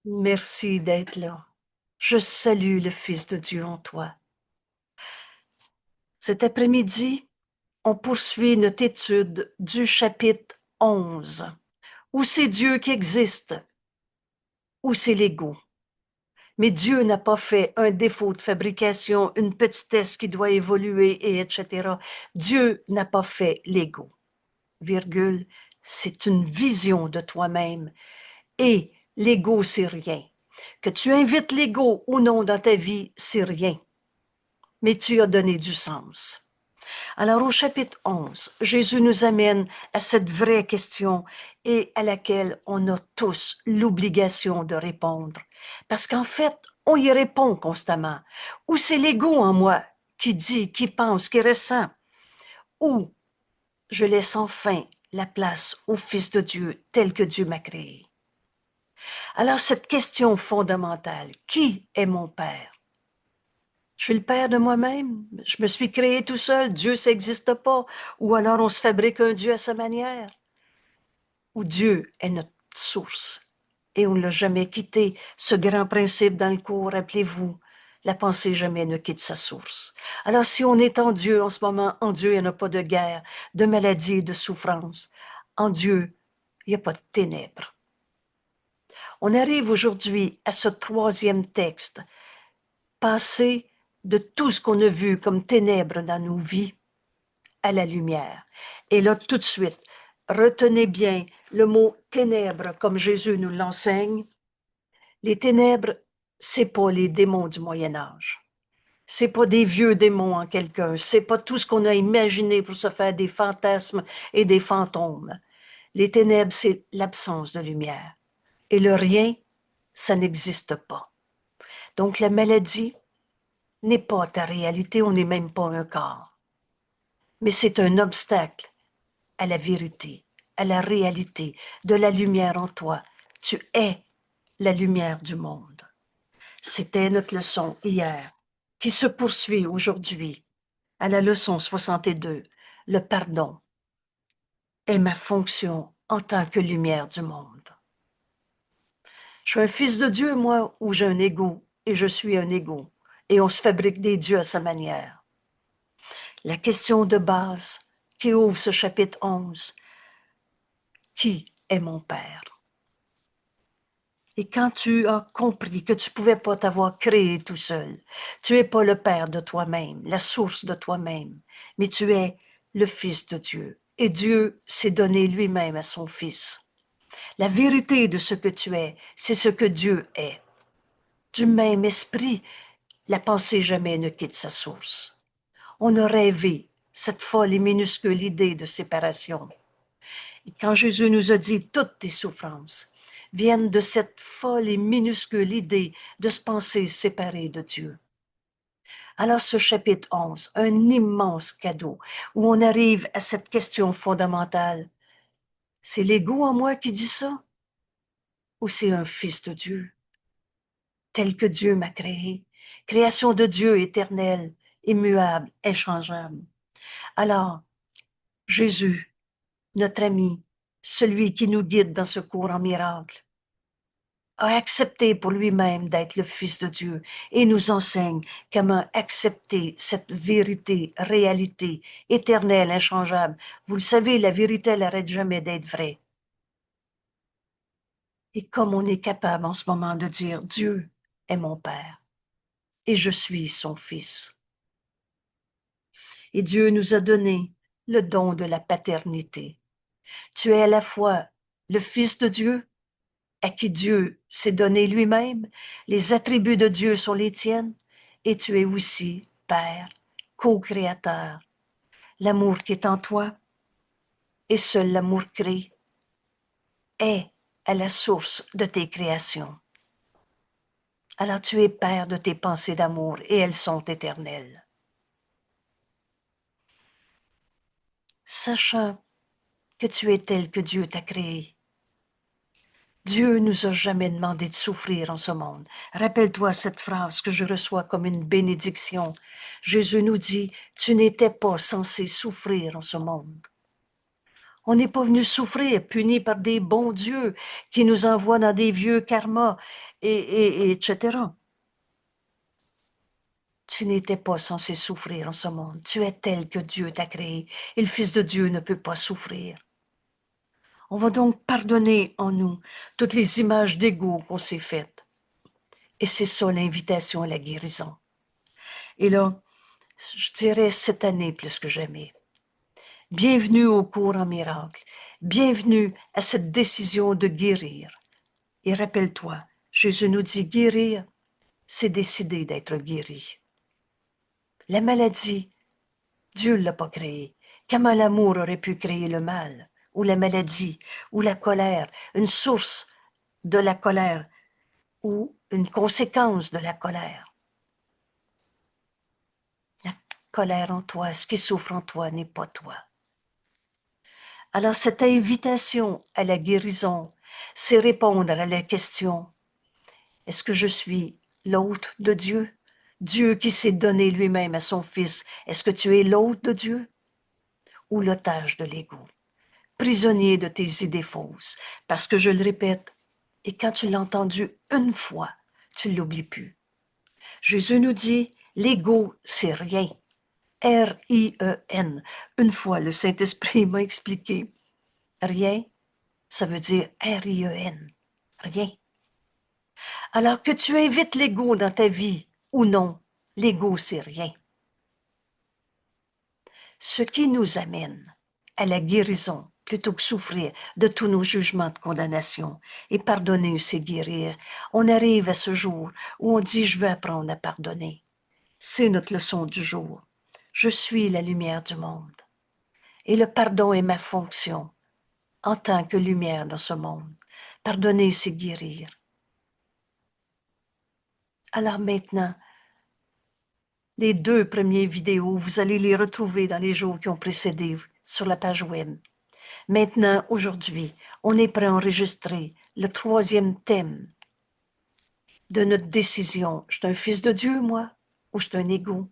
Merci d'être là. Je salue le Fils de Dieu en toi. Cet après-midi, on poursuit notre étude du chapitre 11, où c'est Dieu qui existe, où c'est l'ego. Mais Dieu n'a pas fait un défaut de fabrication, une petitesse qui doit évoluer, et etc. Dieu n'a pas fait l'ego. Virgule, c'est une vision de toi-même. Et l'ego, c'est rien. Que tu invites l'ego ou non dans ta vie, c'est rien. Mais tu as donné du sens. Alors au chapitre 11, Jésus nous amène à cette vraie question et à laquelle on a tous l'obligation de répondre. Parce qu'en fait, on y répond constamment. Ou c'est l'ego en moi qui dit, qui pense, qui ressent. Ou je laisse enfin la place au Fils de Dieu tel que Dieu m'a créé. Alors cette question fondamentale, qui est mon Père? Je suis le père de moi-même. Je me suis créé tout seul. Dieu, ça n'existe pas. Ou alors on se fabrique un Dieu à sa manière. Ou Dieu est notre source. Et on ne l'a jamais quitté. Ce grand principe dans le cours, rappelez-vous, la pensée jamais ne quitte sa source. Alors si on est en Dieu en ce moment, en Dieu, il n'y a pas de guerre, de maladie, de souffrance. En Dieu, il n'y a pas de ténèbres. On arrive aujourd'hui à ce troisième texte, passer de tout ce qu'on a vu comme ténèbres dans nos vies à la lumière. Et là, tout de suite, retenez bien le mot ténèbres comme Jésus nous l'enseigne. Les ténèbres, c'est pas les démons du Moyen Âge. C'est pas des vieux démons en quelqu'un. C'est pas tout ce qu'on a imaginé pour se faire des fantasmes et des fantômes. Les ténèbres, c'est l'absence de lumière. Et le rien, ça n'existe pas. Donc la maladie n'est pas ta réalité, on n'est même pas un corps. Mais c'est un obstacle à la vérité, à la réalité, de la lumière en toi. Tu es la lumière du monde. C'était notre leçon hier, qui se poursuit aujourd'hui à la leçon 62. Le pardon est ma fonction en tant que lumière du monde. Je suis un fils de Dieu, moi, ou j'ai un ego, et je suis un ego, et on se fabrique des dieux à sa manière. La question de base qui ouvre ce chapitre 11, qui est mon Père? Et quand tu as compris que tu ne pouvais pas t'avoir créé tout seul, tu n'es pas le Père de toi-même, la source de toi-même, mais tu es le Fils de Dieu. Et Dieu s'est donné lui-même à son Fils. La vérité de ce que tu es, c'est ce que Dieu est. Du même esprit, la pensée jamais ne quitte sa source. On a rêvé cette folle et minuscule idée de séparation. Et quand Jésus nous a dit toutes tes souffrances viennent de cette folle et minuscule idée de se penser séparé de Dieu. Alors ce chapitre 11, un immense cadeau où on arrive à cette question fondamentale. C'est l'ego en moi qui dit ça? Ou c'est un fils de Dieu, tel que Dieu m'a créé, création de Dieu éternelle, immuable, inchangeable. Alors, Jésus, notre ami, celui qui nous guide dans ce cours en miracle, a accepté pour lui-même d'être le Fils de Dieu et nous enseigne comment accepter cette vérité, réalité, éternelle, inchangeable. Vous le savez, la vérité, elle n'arrête jamais d'être vraie. Et comme on est capable en ce moment de dire, Dieu est mon Père et je suis son Fils. Et Dieu nous a donné le don de la paternité. Tu es à la fois le Fils de Dieu, à qui Dieu s'est donné lui-même, les attributs de Dieu sont les tiennes, et tu es aussi Père, co-créateur. L'amour qui est en toi, et seul l'amour crée, est à la source de tes créations. Alors tu es Père de tes pensées d'amour, et elles sont éternelles. Sachant que tu es tel que Dieu t'a créé, Dieu nous a jamais demandé de souffrir en ce monde. Rappelle-toi cette phrase que je reçois comme une bénédiction. Jésus nous dit, tu n'étais pas censé souffrir en ce monde. On n'est pas venu souffrir, puni par des bons dieux qui nous envoient dans des vieux karmas etc. Tu n'étais pas censé souffrir en ce monde. Tu es tel que Dieu t'a créé. Et le Fils de Dieu ne peut pas souffrir. On va donc pardonner en nous toutes les images d'ego qu'on s'est faites. Et c'est ça l'invitation à la guérison. Et là, je dirais cette année plus que jamais. Bienvenue au cours en miracle. Bienvenue à cette décision de guérir. Et rappelle-toi, Jésus nous dit guérir, c'est décider d'être guéri. La maladie, Dieu ne l'a pas créée. Comment l'amour aurait pu créer le mal, ou la maladie, ou la colère, une source de la colère, ou une conséquence de la colère? La colère en toi, ce qui souffre en toi n'est pas toi. Alors cette invitation à la guérison, c'est répondre à la question, est-ce que je suis l'hôte de Dieu? Dieu qui s'est donné lui-même à son Fils, est-ce que tu es l'hôte de Dieu? Ou l'otage de l'ego? Prisonnier de tes idées fausses, parce que je le répète, et quand tu l'as entendu une fois, tu ne l'oublies plus. Jésus nous dit, l'ego, c'est rien. R-I-E-N. Une fois, le Saint-Esprit m'a expliqué, rien, ça veut dire R-I-E-N. Rien. Alors que tu invites l'ego dans ta vie ou non, l'ego, c'est rien. Ce qui nous amène à la guérison, plutôt que souffrir de tous nos jugements de condamnation, et pardonner, c'est guérir. On arrive à ce jour où on dit, je veux apprendre à pardonner. C'est notre leçon du jour. Je suis la lumière du monde. Et le pardon est ma fonction en tant que lumière dans ce monde. Pardonner, c'est guérir. Alors maintenant, les 2 premières vidéos, vous allez les retrouver dans les jours qui ont précédé sur la page web. Maintenant, aujourd'hui, on est prêt à enregistrer le 3e thème de notre décision. Je suis un fils de Dieu, moi, ou je suis un égo?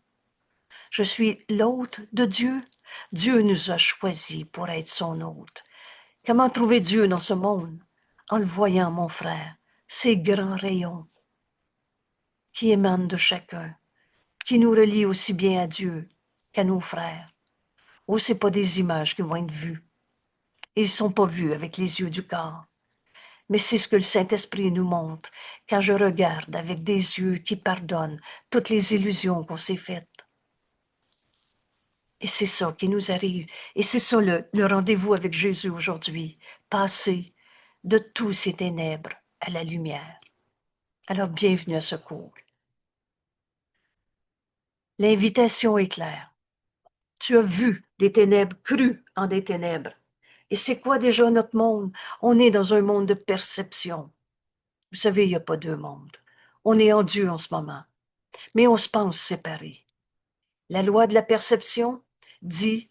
Je suis l'hôte de Dieu. Dieu nous a choisis pour être son hôte. Comment trouver Dieu dans ce monde? En le voyant, mon frère, ces grands rayons qui émanent de chacun, qui nous relient aussi bien à Dieu qu'à nos frères. Oh, ce n'est pas des images qui vont être vues. Ils ne sont pas vus avec les yeux du corps. Mais c'est ce que le Saint-Esprit nous montre quand je regarde avec des yeux qui pardonnent toutes les illusions qu'on s'est faites. Et c'est ça qui nous arrive. Et c'est ça le rendez-vous avec Jésus aujourd'hui. Passer de tous ces ténèbres à la lumière. Alors, bienvenue à ce cours. L'invitation est claire. Tu as vu des ténèbres crues en des ténèbres. Et c'est quoi déjà notre monde? On est dans un monde de perception. Vous savez, il n'y a pas 2 mondes. On est en Dieu en ce moment, mais on se pense séparés. La loi de la perception dit,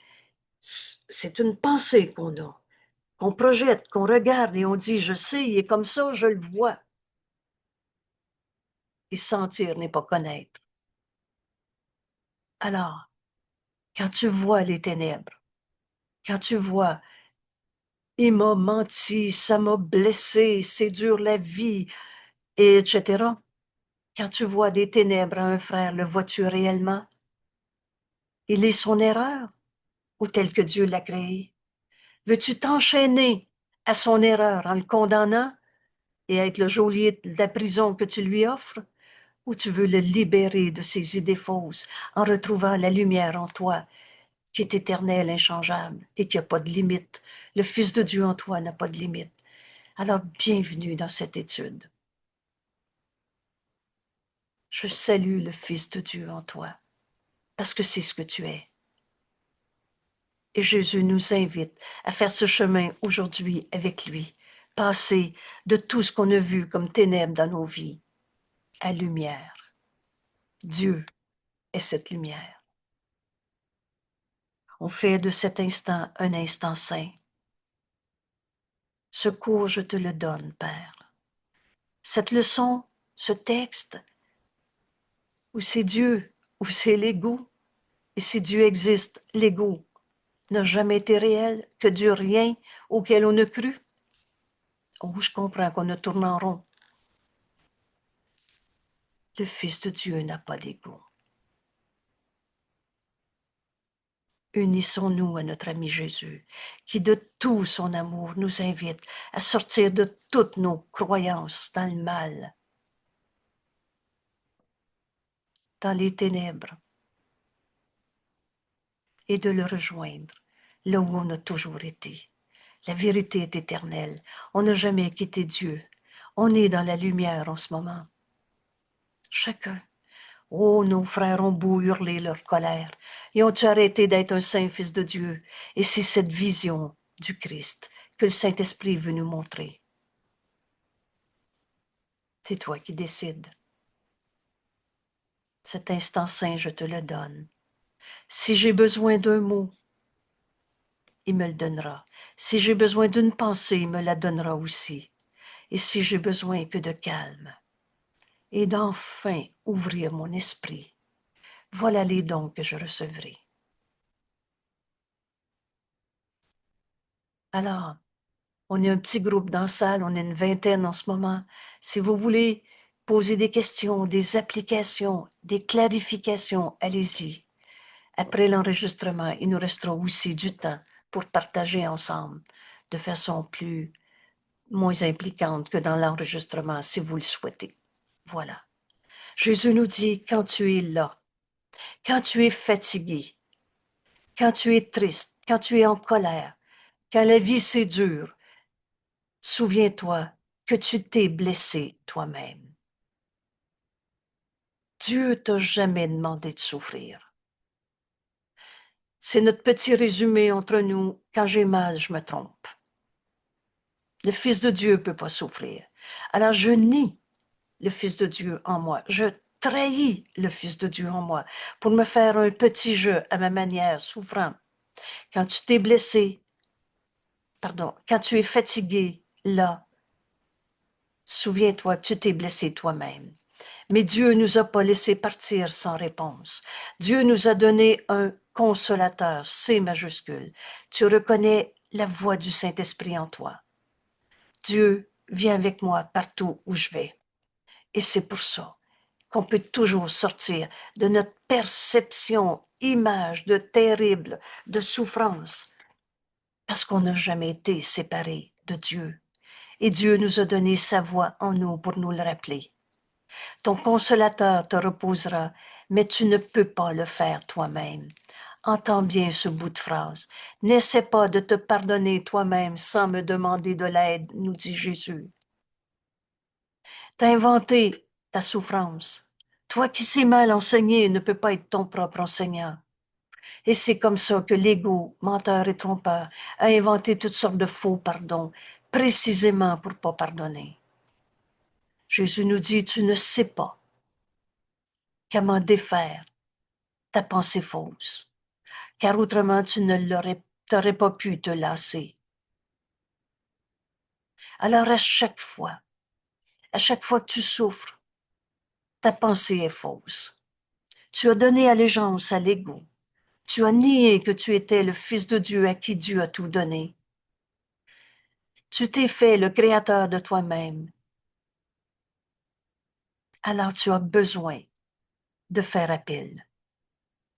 c'est une pensée qu'on projette, qu'on regarde et on dit, je sais, il est comme ça, je le vois. Et sentir n'est pas connaître. Alors, quand tu vois les ténèbres, quand tu vois, il m'a menti, ça m'a blessé, c'est dur la vie, et etc. Quand tu vois des ténèbres à un frère, le vois-tu réellement? Il est son erreur ou tel que Dieu l'a créé? Veux-tu t'enchaîner à son erreur en le condamnant et être le geôlier de la prison que tu lui offres? Ou tu veux le libérer de ses idées fausses en retrouvant la lumière en toi qui est éternelle, inchangeable et qui n'a pas de limite? Le Fils de Dieu en toi n'a pas de limite. Alors, bienvenue dans cette étude. Je salue le Fils de Dieu en toi parce que c'est ce que tu es. Et Jésus nous invite à faire ce chemin aujourd'hui avec lui, passer de tout ce qu'on a vu comme ténèbres dans nos vies à lumière. Dieu est cette lumière. On fait de cet instant un instant saint. Ce cours, je te le donne, Père. Cette leçon, ce texte, où c'est Dieu, où c'est l'ego, et si Dieu existe, l'ego n'a jamais été réel, que Dieu rien auquel on a cru. Oh, je comprends qu'on a tourné en rond. Le Fils de Dieu n'a pas d'ego. Unissons-nous à notre ami Jésus, qui de tout son amour nous invite à sortir de toutes nos croyances dans le mal, dans les ténèbres, et de le rejoindre là où on a toujours été. La vérité est éternelle. On n'a jamais quitté Dieu. On est dans la lumière en ce moment. Chacun. Oh, nos frères ont beau hurler leur colère. Ils ont-tu arrêté d'être un saint fils de Dieu? Et c'est cette vision du Christ que le Saint-Esprit veut nous montrer. C'est toi qui décides. Cet instant saint, je te le donne. Si j'ai besoin d'un mot, il me le donnera. Si j'ai besoin d'une pensée, il me la donnera aussi. Et si j'ai besoin que de calme, et d'enfin ouvrir mon esprit, voilà les dons que je recevrai. Alors, on est un petit groupe dans la salle, on est une vingtaine en ce moment. Si vous voulez poser des questions, des applications, des clarifications, allez-y. Après l'enregistrement, il nous restera aussi du temps pour partager ensemble de façon moins impliquante que dans l'enregistrement, si vous le souhaitez. Voilà. Jésus nous dit, quand tu es là, quand tu es fatigué, quand tu es triste, quand tu es en colère, quand la vie c'est dur, souviens-toi que tu t'es blessé toi-même. Dieu t'a jamais demandé de souffrir. C'est notre petit résumé entre nous. Quand j'ai mal, je me trompe. Le Fils de Dieu ne peut pas souffrir. Alors je nie le Fils de Dieu en moi. Je trahis le Fils de Dieu en moi pour me faire un petit jeu à ma manière, souffrant. Quand tu t'es blessé, quand tu es fatigué, là, souviens-toi que tu t'es blessé toi-même. Mais Dieu ne nous a pas laissé partir sans réponse. Dieu nous a donné un consolateur, C majuscule. Tu reconnais la voix du Saint-Esprit en toi. Dieu vient avec moi partout où je vais. Et c'est pour ça qu'on peut toujours sortir de notre perception, image de terrible, de souffrance, parce qu'on n'a jamais été séparés de Dieu. Et Dieu nous a donné sa voix en nous pour nous le rappeler. Ton consolateur te reposera, mais tu ne peux pas le faire toi-même. Entends bien ce bout de phrase. N'essaie pas de te pardonner toi-même sans me demander de l'aide, nous dit Jésus. T'as inventé ta souffrance. Toi qui sais mal enseigner ne peux pas être ton propre enseignant. Et c'est comme ça que l'ego, menteur et trompeur, a inventé toutes sortes de faux pardons, précisément pour pas pardonner. Jésus nous dit, tu ne sais pas comment défaire ta pensée fausse, car autrement tu ne t'aurais pas pu te lasser. Alors à chaque fois que tu souffres, ta pensée est fausse. Tu as donné allégeance à l'ego. Tu as nié que tu étais le Fils de Dieu à qui Dieu a tout donné. Tu t'es fait le créateur de toi-même. Alors tu as besoin de faire appel.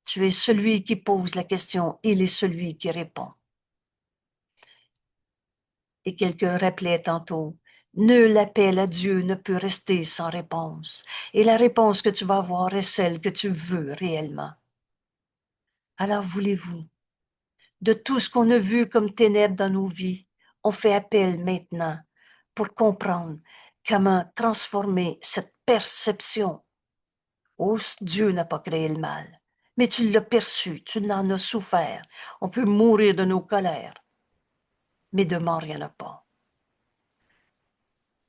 Tu es celui qui pose la question, il est celui qui répond. Et quelqu'un rappelait tantôt, nul appel à Dieu ne peut rester sans réponse. Et la réponse que tu vas avoir est celle que tu veux réellement. Alors voulez-vous, de tout ce qu'on a vu comme ténèbres dans nos vies, on fait appel maintenant pour comprendre comment transformer cette perception. Oh, Dieu n'a pas créé le mal, mais tu l'as perçu, tu n'en as souffert. On peut mourir de nos colères, mais de mort, il n'y en a pas.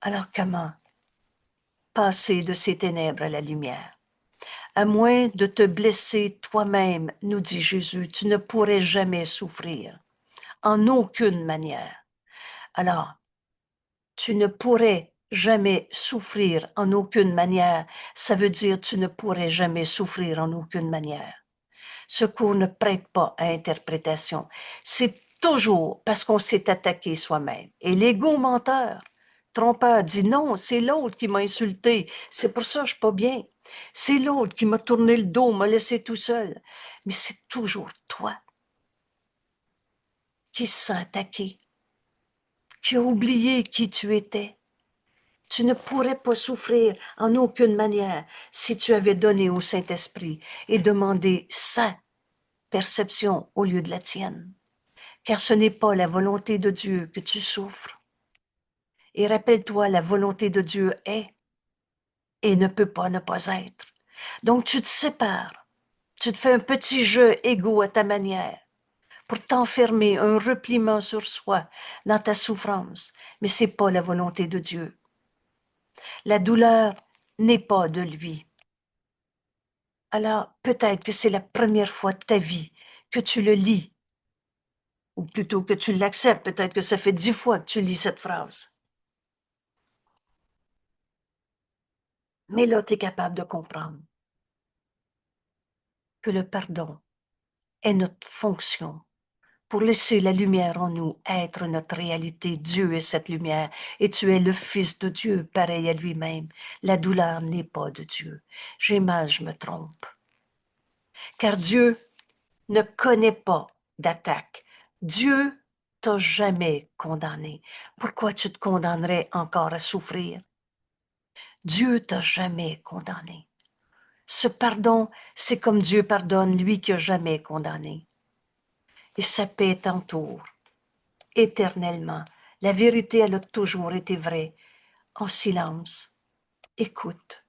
Alors comment passer de ces ténèbres à la lumière? À moins de te blesser toi-même, nous dit Jésus, tu ne pourrais jamais souffrir, en aucune manière. Alors, tu ne pourrais jamais souffrir en aucune manière, ça veut dire tu ne pourrais jamais souffrir en aucune manière. Ce cours ne prête pas à interprétation. C'est toujours parce qu'on s'est attaqué soi-même. Et l'ego menteur trompeur. Dis non, c'est l'autre qui m'a insulté. C'est pour ça que je suis pas bien. C'est l'autre qui m'a tourné le dos, m'a laissé tout seul. Mais c'est toujours toi qui se sent attaqué, qui a oublié qui tu étais. Tu ne pourrais pas souffrir en aucune manière si tu avais donné au Saint-Esprit et demandé sa perception au lieu de la tienne. Car ce n'est pas la volonté de Dieu que tu souffres. Et rappelle-toi, la volonté de Dieu est et ne peut pas ne pas être. Donc tu te sépares, tu te fais un petit jeu égaux à ta manière pour t'enfermer, un repliement sur soi dans ta souffrance. Mais c'est pas la volonté de Dieu. La douleur n'est pas de lui. Alors peut-être que c'est la première fois de ta vie que tu le lis, ou plutôt que tu l'acceptes, peut-être que ça fait 10 fois que tu lis cette phrase. Mais là, tu es capable de comprendre que le pardon est notre fonction pour laisser la lumière en nous être notre réalité. Dieu est cette lumière et tu es le Fils de Dieu, pareil à lui-même. La douleur n'est pas de Dieu. J'ai mal, je me trompe. Car Dieu ne connaît pas d'attaque. Dieu t'a jamais condamné. Pourquoi tu te condamnerais encore à souffrir? Dieu t'a jamais condamné. Ce pardon, c'est comme Dieu pardonne, lui qui n'a jamais condamné. Et sa paix t'entoure éternellement. La vérité, elle a toujours été vraie. En silence, écoute.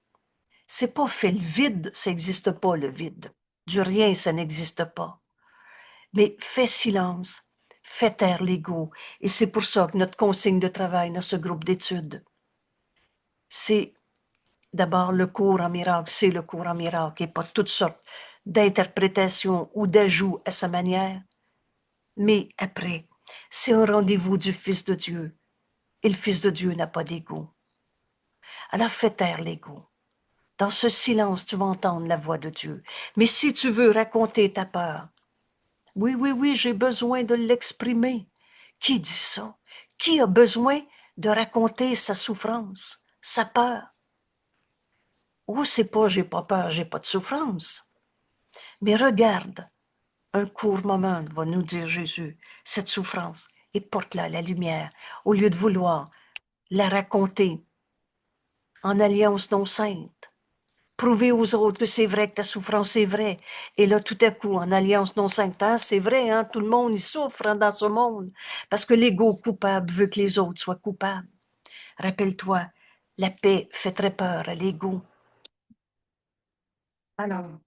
C'est pas fait le vide, ça n'existe pas le vide. Du rien, ça n'existe pas. Mais fais silence, fais taire l'ego. Et c'est pour ça que notre consigne de travail dans ce groupe d'études, c'est d'abord le cours en miracle, c'est le cours en miracle et pas toutes sortes d'interprétations ou d'ajouts à sa manière. Mais après, c'est un rendez-vous du Fils de Dieu. Et le Fils de Dieu n'a pas d'ego. Alors fais taire l'ego. Dans ce silence, tu vas entendre la voix de Dieu. Mais si tu veux raconter ta peur, oui, oui, oui, j'ai besoin de l'exprimer. Qui dit ça? Qui a besoin de raconter sa souffrance, sa peur? Oh, c'est pas j'ai pas peur, j'ai pas de souffrance. Mais regarde, un court moment, va nous dire Jésus, cette souffrance, et porte-la à la lumière, au lieu de vouloir la raconter en alliance non sainte. Prouver aux autres que c'est vrai que ta souffrance est vraie. Et là, tout à coup, en alliance non sainte, hein, c'est vrai, hein, tout le monde il souffre hein, dans ce monde. Parce que l'ego coupable veut que les autres soient coupables. Rappelle-toi, la paix fait très peur à l'ego. Alors,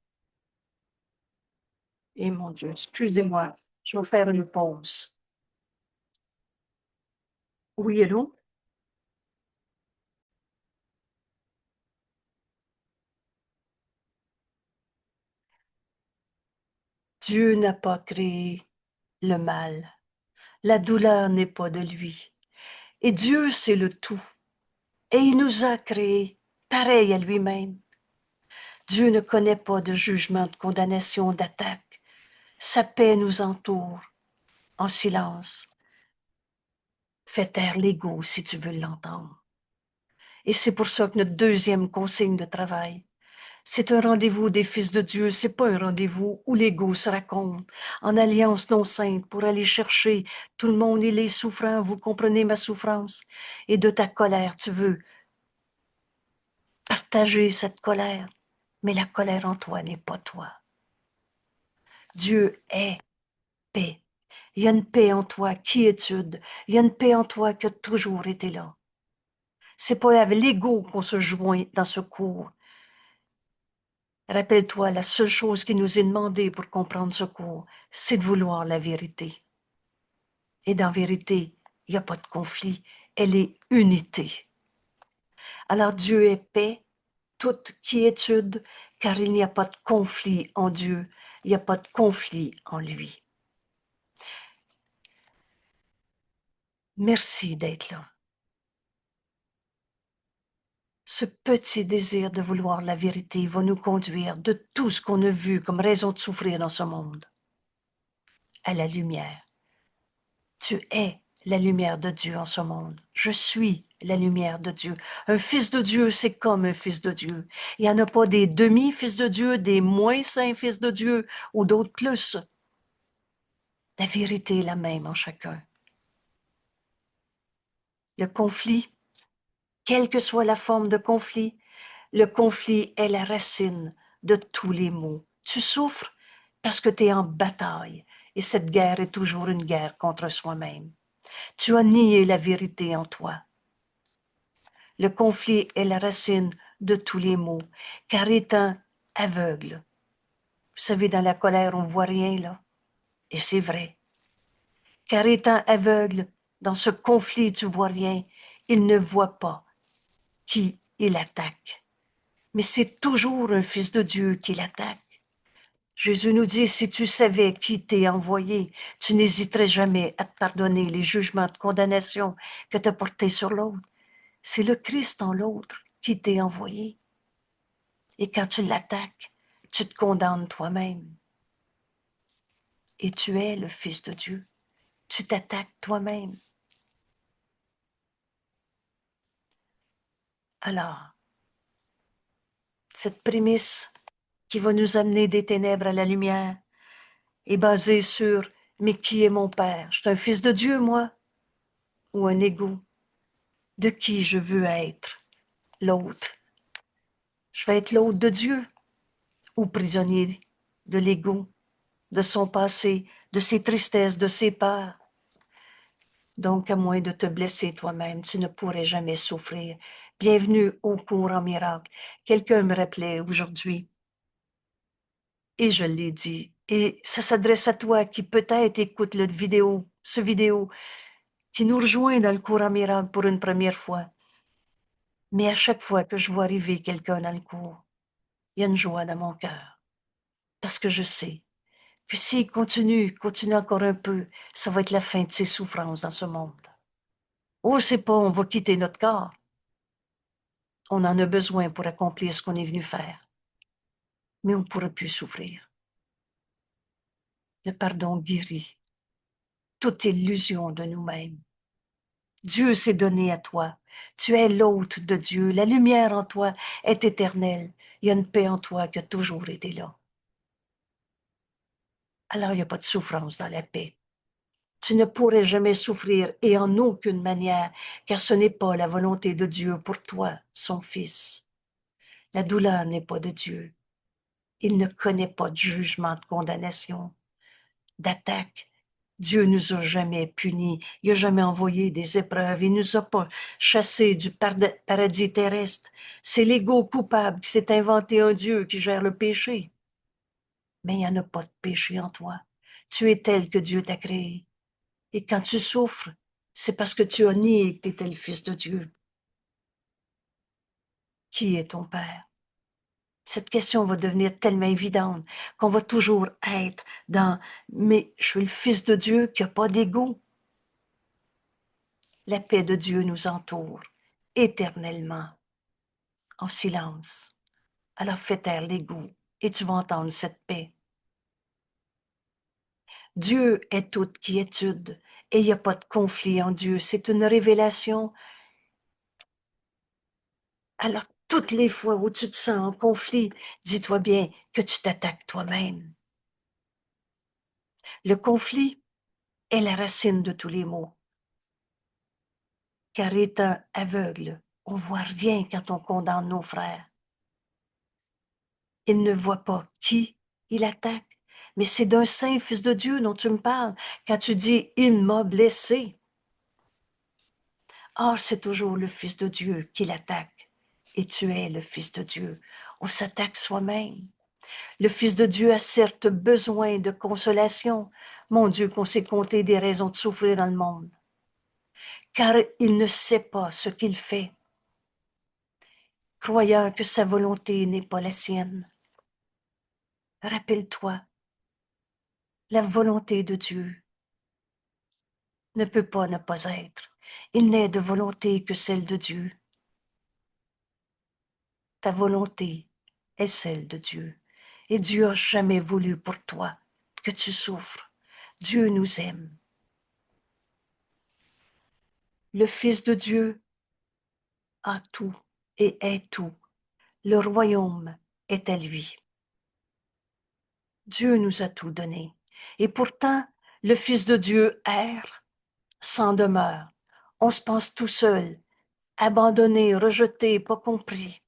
et mon Dieu, excusez-moi, je vais faire une pause. Oui, allô? Dieu n'a pas créé le mal. La douleur n'est pas de lui. Et Dieu, c'est le tout. Et il nous a créés pareil à lui-même. Dieu ne connaît pas de jugement, de condamnation, d'attaque. Sa paix nous entoure en silence. Fais taire l'ego si tu veux l'entendre. Et c'est pour ça que notre deuxième consigne de travail, c'est un rendez-vous des fils de Dieu. C'est pas un rendez-vous où l'ego se raconte en alliance non sainte pour aller chercher tout le monde. Il est souffrant. Vous comprenez ma souffrance. Et de ta colère, tu veux partager cette colère. Mais la colère en toi n'est pas toi. Dieu est paix. Il y a une paix en toi, quiétude. Il y a une paix en toi qui a toujours été là. C'est pas avec l'ego qu'on se joint dans ce cours. Rappelle-toi, la seule chose qui nous est demandée pour comprendre ce cours, c'est de vouloir la vérité. Et dans vérité, il n'y a pas de conflit, elle est unité. Alors Dieu est paix, toute quiétude, car il n'y a pas de conflit en Dieu, il n'y a pas de conflit en lui. Merci d'être là. Ce petit désir de vouloir la vérité va nous conduire de tout ce qu'on a vu comme raison de souffrir dans ce monde à la lumière. Tu es la lumière de Dieu en ce monde. Je suis la lumière de Dieu. Un fils de Dieu, c'est comme un fils de Dieu. Il n'y en a pas des demi-fils de Dieu, des moins saints fils de Dieu ou d'autres plus. La vérité est la même en chacun. Le conflit, quelle que soit la forme de conflit, le conflit est la racine de tous les maux. Tu souffres parce que tu es en bataille et cette guerre est toujours une guerre contre soi-même. Tu as nié la vérité en toi. Le conflit est la racine de tous les maux, car étant aveugle, vous savez, dans la colère, on ne voit rien, là. Et c'est vrai. Car étant aveugle, dans ce conflit, tu ne vois rien. Il ne voit pas qui il attaque. Mais c'est toujours un fils de Dieu qui l'attaque. Jésus nous dit, si tu savais qui t'est envoyé, tu n'hésiterais jamais à te pardonner les jugements de condamnation que tu as portés sur l'autre. C'est le Christ en l'autre qui t'est envoyé. Et quand tu l'attaques, tu te condamnes toi-même. Et tu es le Fils de Dieu. Tu t'attaques toi-même. Alors, cette prémisse qui va nous amener des ténèbres à la lumière est basée sur « Mais qui est mon Père? Je suis un fils de Dieu, moi? Ou un égo? De qui je veux être l'autre? Je vais être l'autre de Dieu ou prisonnier de l'ego, de son passé, de ses tristesses, de ses peurs? Donc, à moins de te blesser toi-même, tu ne pourrais jamais souffrir. Bienvenue au cours en miracle. Quelqu'un me rappelait aujourd'hui, et je l'ai dit, et ça s'adresse à toi qui peut-être écoute ce vidéo, qui nous rejoint dans le cours en miracle pour une première fois. Mais à chaque fois que je vois arriver quelqu'un dans le cours, il y a une joie dans mon cœur. Parce que je sais que s'il continue encore un peu, ça va être la fin de ses souffrances dans ce monde. Oh, c'est pas, on va quitter notre corps. On en a besoin pour accomplir ce qu'on est venu faire. Mais on ne pourra plus souffrir. Le pardon guérit toute illusion de nous-mêmes. Dieu s'est donné à toi. Tu es l'hôte de Dieu. La lumière en toi est éternelle. Il y a une paix en toi qui a toujours été là. Alors il n'y a pas de souffrance dans la paix. Tu ne pourrais jamais souffrir et en aucune manière, car ce n'est pas la volonté de Dieu pour toi, son Fils. La douleur n'est pas de Dieu. Il ne connaît pas de jugement, de condamnation, d'attaque. Dieu nous a jamais punis. Il n'a jamais envoyé des épreuves. Il nous a pas chassés du paradis terrestre. C'est l'ego coupable qui s'est inventé un Dieu qui gère le péché. Mais il n'y en a pas de péché en toi. Tu es tel que Dieu t'a créé. Et quand tu souffres, c'est parce que tu as nié que tu étais le Fils de Dieu. Qui est ton Père? Cette question va devenir tellement évidente qu'on va toujours être dans « mais je suis le Fils de Dieu qui n'a pas d'ego ». La paix de Dieu nous entoure éternellement, en silence. Alors fais taire l'ego et tu vas entendre cette paix. Dieu est toute quiétude et il n'y a pas de conflit en Dieu. C'est une révélation. Alors, toutes les fois où tu te sens en conflit, dis-toi bien que tu t'attaques toi-même. Le conflit est la racine de tous les maux. Car étant aveugle, on ne voit rien quand on condamne nos frères. Il ne voit pas qui il attaque. Mais c'est d'un saint fils de Dieu dont tu me parles quand tu dis « il m'a blessé ». Or, c'est toujours le Fils de Dieu qui l'attaque. Et tu es le Fils de Dieu. On s'attaque soi-même. Le Fils de Dieu a certes besoin de consolation. Mon Dieu, qu'on sait compter des raisons de souffrir dans le monde. Car il ne sait pas ce qu'il fait, croyant que sa volonté n'est pas la sienne. Rappelle-toi, la volonté de Dieu ne peut pas ne pas être. Il n'est de volonté que celle de Dieu. Ta volonté est celle de Dieu. Et Dieu n'a jamais voulu pour toi que tu souffres. Dieu nous aime. Le Fils de Dieu a tout et est tout. Le royaume est à lui. Dieu nous a tout donné. Et pourtant, le Fils de Dieu erre, sans demeure. On se pense tout seul, abandonné, rejeté, pas compris.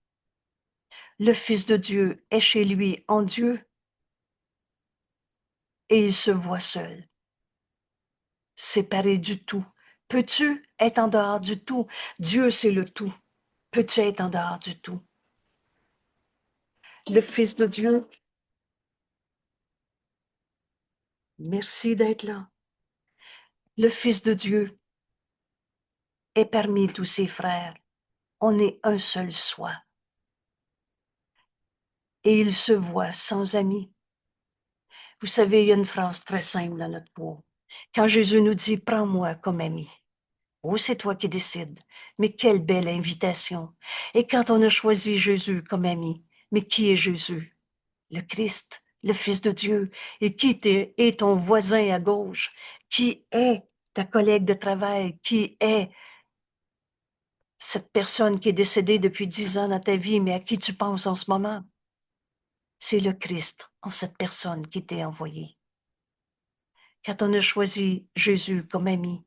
Le Fils de Dieu est chez lui en Dieu et il se voit seul, séparé du tout. Peux-tu être en dehors du tout? Dieu, c'est le tout. Peux-tu être en dehors du tout? Le Fils de Dieu, merci d'être là. Le Fils de Dieu est parmi tous ses frères. On est un seul soi. Et il se voit sans amis. Vous savez, il y a une phrase très simple dans notre peau. Quand Jésus nous dit « Prends-moi comme ami », oh, c'est toi qui décides. Mais quelle belle invitation. Et quand on a choisi Jésus comme ami, mais qui est Jésus? Le Christ, le Fils de Dieu. Et qui est ton voisin à gauche? Qui est ta collègue de travail? Qui est cette personne qui est décédée depuis 10 ans dans ta vie, mais à qui tu penses en ce moment? C'est le Christ en cette personne qui t'est envoyée. Quand on a choisi Jésus comme ami,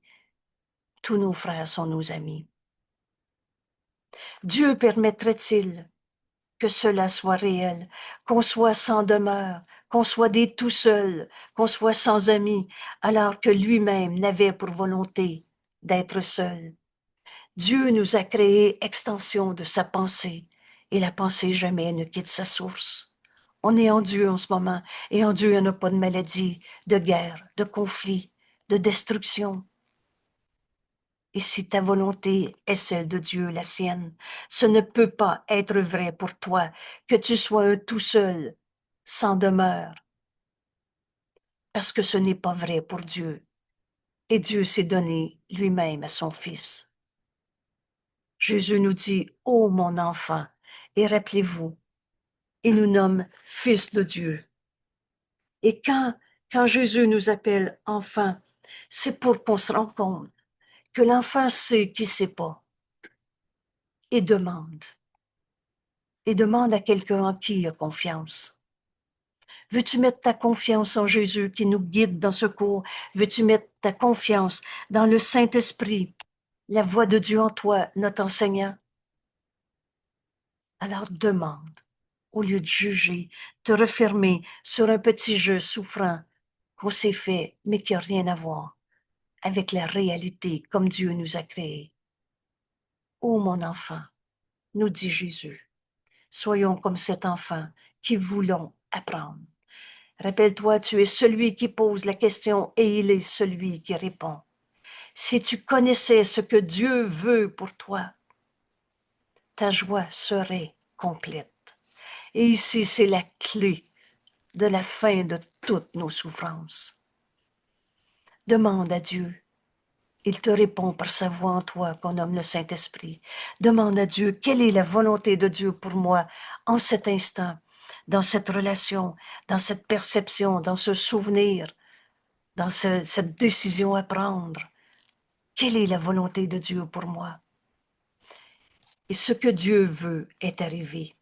tous nos frères sont nos amis. Dieu permettrait-il que cela soit réel, qu'on soit sans demeure, qu'on soit des tout seuls, qu'on soit sans amis, alors que lui-même n'avait pour volonté d'être seul. Dieu nous a créés extension de sa pensée, et la pensée jamais ne quitte sa source. On est en Dieu en ce moment, et en Dieu il n'y en a pas de maladie, de guerre, de conflit, de destruction. Et si ta volonté est celle de Dieu, la sienne, ce ne peut pas être vrai pour toi que tu sois un tout seul, sans demeure, parce que ce n'est pas vrai pour Dieu. Et Dieu s'est donné lui-même à son Fils. Jésus nous dit, « Ô mon enfant », et rappelez-vous, il nous nomme Fils de Dieu. Et quand Jésus nous appelle enfant, c'est pour qu'on se rende compte que l'enfant sait qui sait pas et demande. Et demande à quelqu'un en qui il a confiance. Veux-tu mettre ta confiance en Jésus qui nous guide dans ce cours? Veux-tu mettre ta confiance dans le Saint-Esprit, la voix de Dieu en toi, notre enseignant? Alors demande, au lieu de juger, te refermer sur un petit jeu souffrant qu'on s'est fait, mais qui n'a rien à voir avec la réalité comme Dieu nous a créés. Ô mon enfant, nous dit Jésus, soyons comme cet enfant qui voulons apprendre. Rappelle-toi, tu es celui qui pose la question et il est celui qui répond. Si tu connaissais ce que Dieu veut pour toi, ta joie serait complète. Et ici, c'est la clé de la fin de toutes nos souffrances. Demande à Dieu. Il te répond par sa voix en toi qu'on nomme le Saint-Esprit. Demande à Dieu, quelle est la volonté de Dieu pour moi en cet instant, dans cette relation, dans cette perception, dans ce souvenir, dans cette décision à prendre. Quelle est la volonté de Dieu pour moi? Et ce que Dieu veut est arrivé,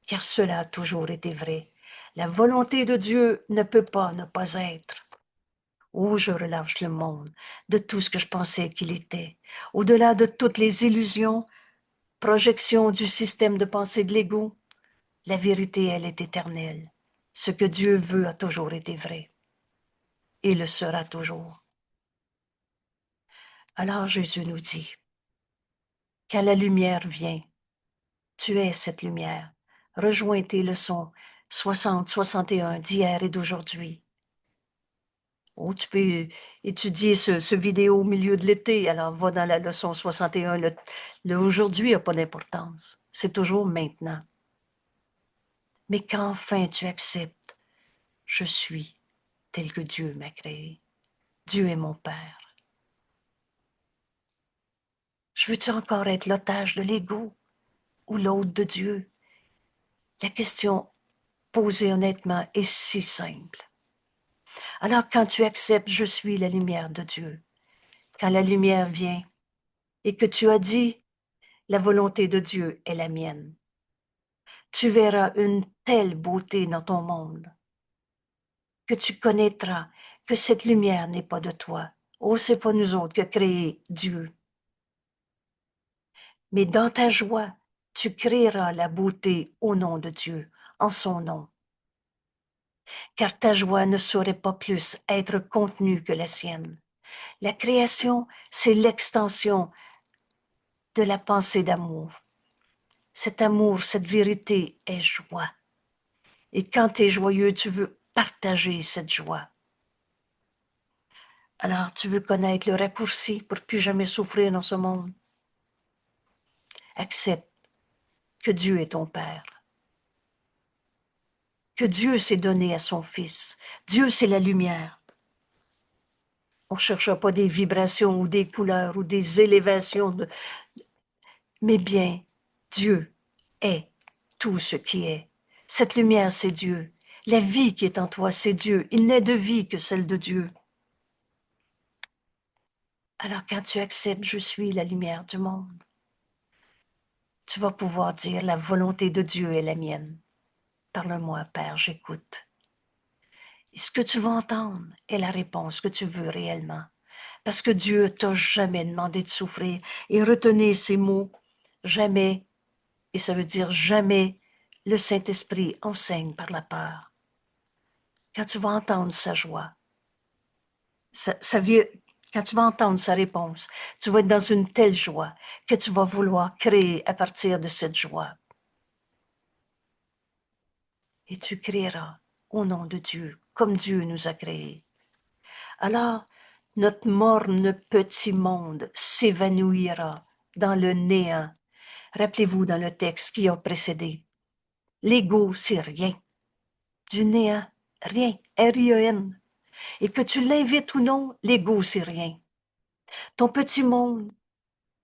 car cela a toujours été vrai. La volonté de Dieu ne peut pas ne pas être. Oh, je relâche le monde de tout ce que je pensais qu'il était, au-delà de toutes les illusions, projections du système de pensée de l'ego. La vérité, elle est éternelle. Ce que Dieu veut a toujours été vrai et le sera toujours. Alors Jésus nous dit, quand la lumière vient, tu es cette lumière. Rejoins tes leçons 60, 61 d'hier et d'aujourd'hui. Oh, tu peux étudier ce vidéo au milieu de l'été, alors va dans la leçon 61. Le aujourd'hui n'a pas d'importance. C'est toujours maintenant. Mais qu'enfin tu acceptes, je suis tel que Dieu m'a créé. Dieu est mon Père. Je veux-tu encore être l'otage de l'ego ou l'hôte de Dieu? La question posée honnêtement est si simple. Alors quand tu acceptes, je suis la lumière de Dieu. Quand la lumière vient et que tu as dit, la volonté de Dieu est la mienne. Tu verras une telle beauté dans ton monde que tu connaîtras que cette lumière n'est pas de toi. Oh, c'est pas nous autres qui a créé Dieu. Mais dans ta joie, tu créeras la beauté au nom de Dieu, en son nom. Car ta joie ne saurait pas plus être contenue que la sienne. La création, c'est l'extension de la pensée d'amour. Cet amour, cette vérité est joie. Et quand tu es joyeux, tu veux partager cette joie. Alors, tu veux connaître le raccourci pour plus jamais souffrir dans ce monde. Accepte que Dieu est ton Père. Que Dieu s'est donné à son Fils. Dieu, c'est la lumière. On ne cherche pas des vibrations ou des couleurs ou des élévations, mais bien, Dieu est tout ce qui est. Cette lumière, c'est Dieu. La vie qui est en toi, c'est Dieu. Il n'est de vie que celle de Dieu. Alors quand tu acceptes, je suis la lumière du monde, tu vas pouvoir dire, la volonté de Dieu est la mienne. Parle-moi, Père, j'écoute. Et ce que tu vas entendre est la réponse que tu veux réellement. Parce que Dieu t'a jamais demandé de souffrir. Et retenez ces mots, jamais, et ça veut dire jamais, le Saint-Esprit enseigne par la peur. Quand tu vas entendre sa joie, quand tu vas entendre sa réponse, tu vas être dans une telle joie que tu vas vouloir créer à partir de cette joie. Et tu créeras au nom de Dieu, comme Dieu nous a créés. Alors, notre morne petit monde s'évanouira dans le néant. Rappelez-vous dans le texte qui a précédé. L'ego, c'est rien. Du néant, rien. R-I-E-N. Et que tu l'invites ou non, l'ego, c'est rien. Ton petit monde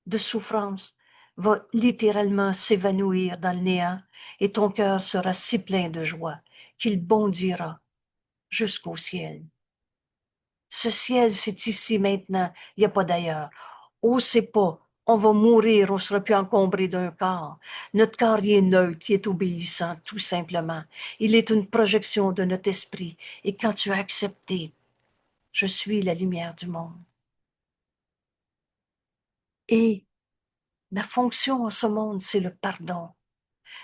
de souffrance va littéralement s'évanouir dans le néant et ton cœur sera si plein de joie qu'il bondira jusqu'au ciel. Ce ciel, c'est ici maintenant, il n'y a pas d'ailleurs. Oh, c'est pas, on va mourir, on ne sera plus encombré d'un corps. Notre corps, il est neutre, il est obéissant, tout simplement. Il est une projection de notre esprit. Et quand tu as accepté, je suis la lumière du monde. Et ma fonction en ce monde, c'est le pardon.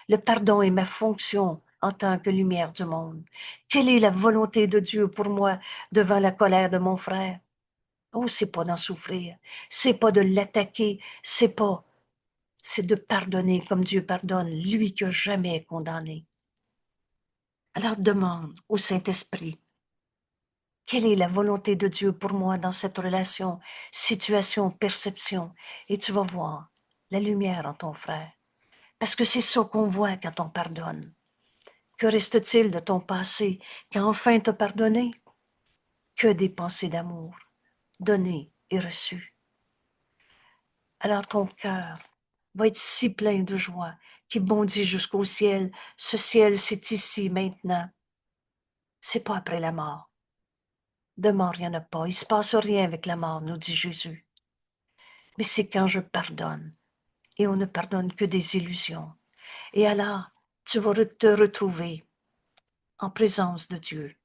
Le pardon est ma fonction en tant que lumière du monde. Quelle est la volonté de Dieu pour moi devant la colère de mon frère? Oh, c'est pas d'en souffrir, c'est pas de l'attaquer, c'est de pardonner comme Dieu pardonne, lui qui n'a jamais condamné. Alors demande au Saint-Esprit, quelle est la volonté de Dieu pour moi dans cette relation, situation, perception, et tu vas voir la lumière en ton frère. Parce que c'est ça qu'on voit quand on pardonne. Que reste-t-il de ton passé quand enfin t'as pardonné? Que des pensées d'amour, données et reçues. Alors ton cœur va être si plein de joie qui bondit jusqu'au ciel. Ce ciel, c'est ici, maintenant. C'est pas après la mort. De mort, il n'y en a pas. Il se passe rien avec la mort, nous dit Jésus. Mais c'est quand je pardonne. Et on ne pardonne que des illusions. Et alors, tu vas te retrouver en présence de Dieu.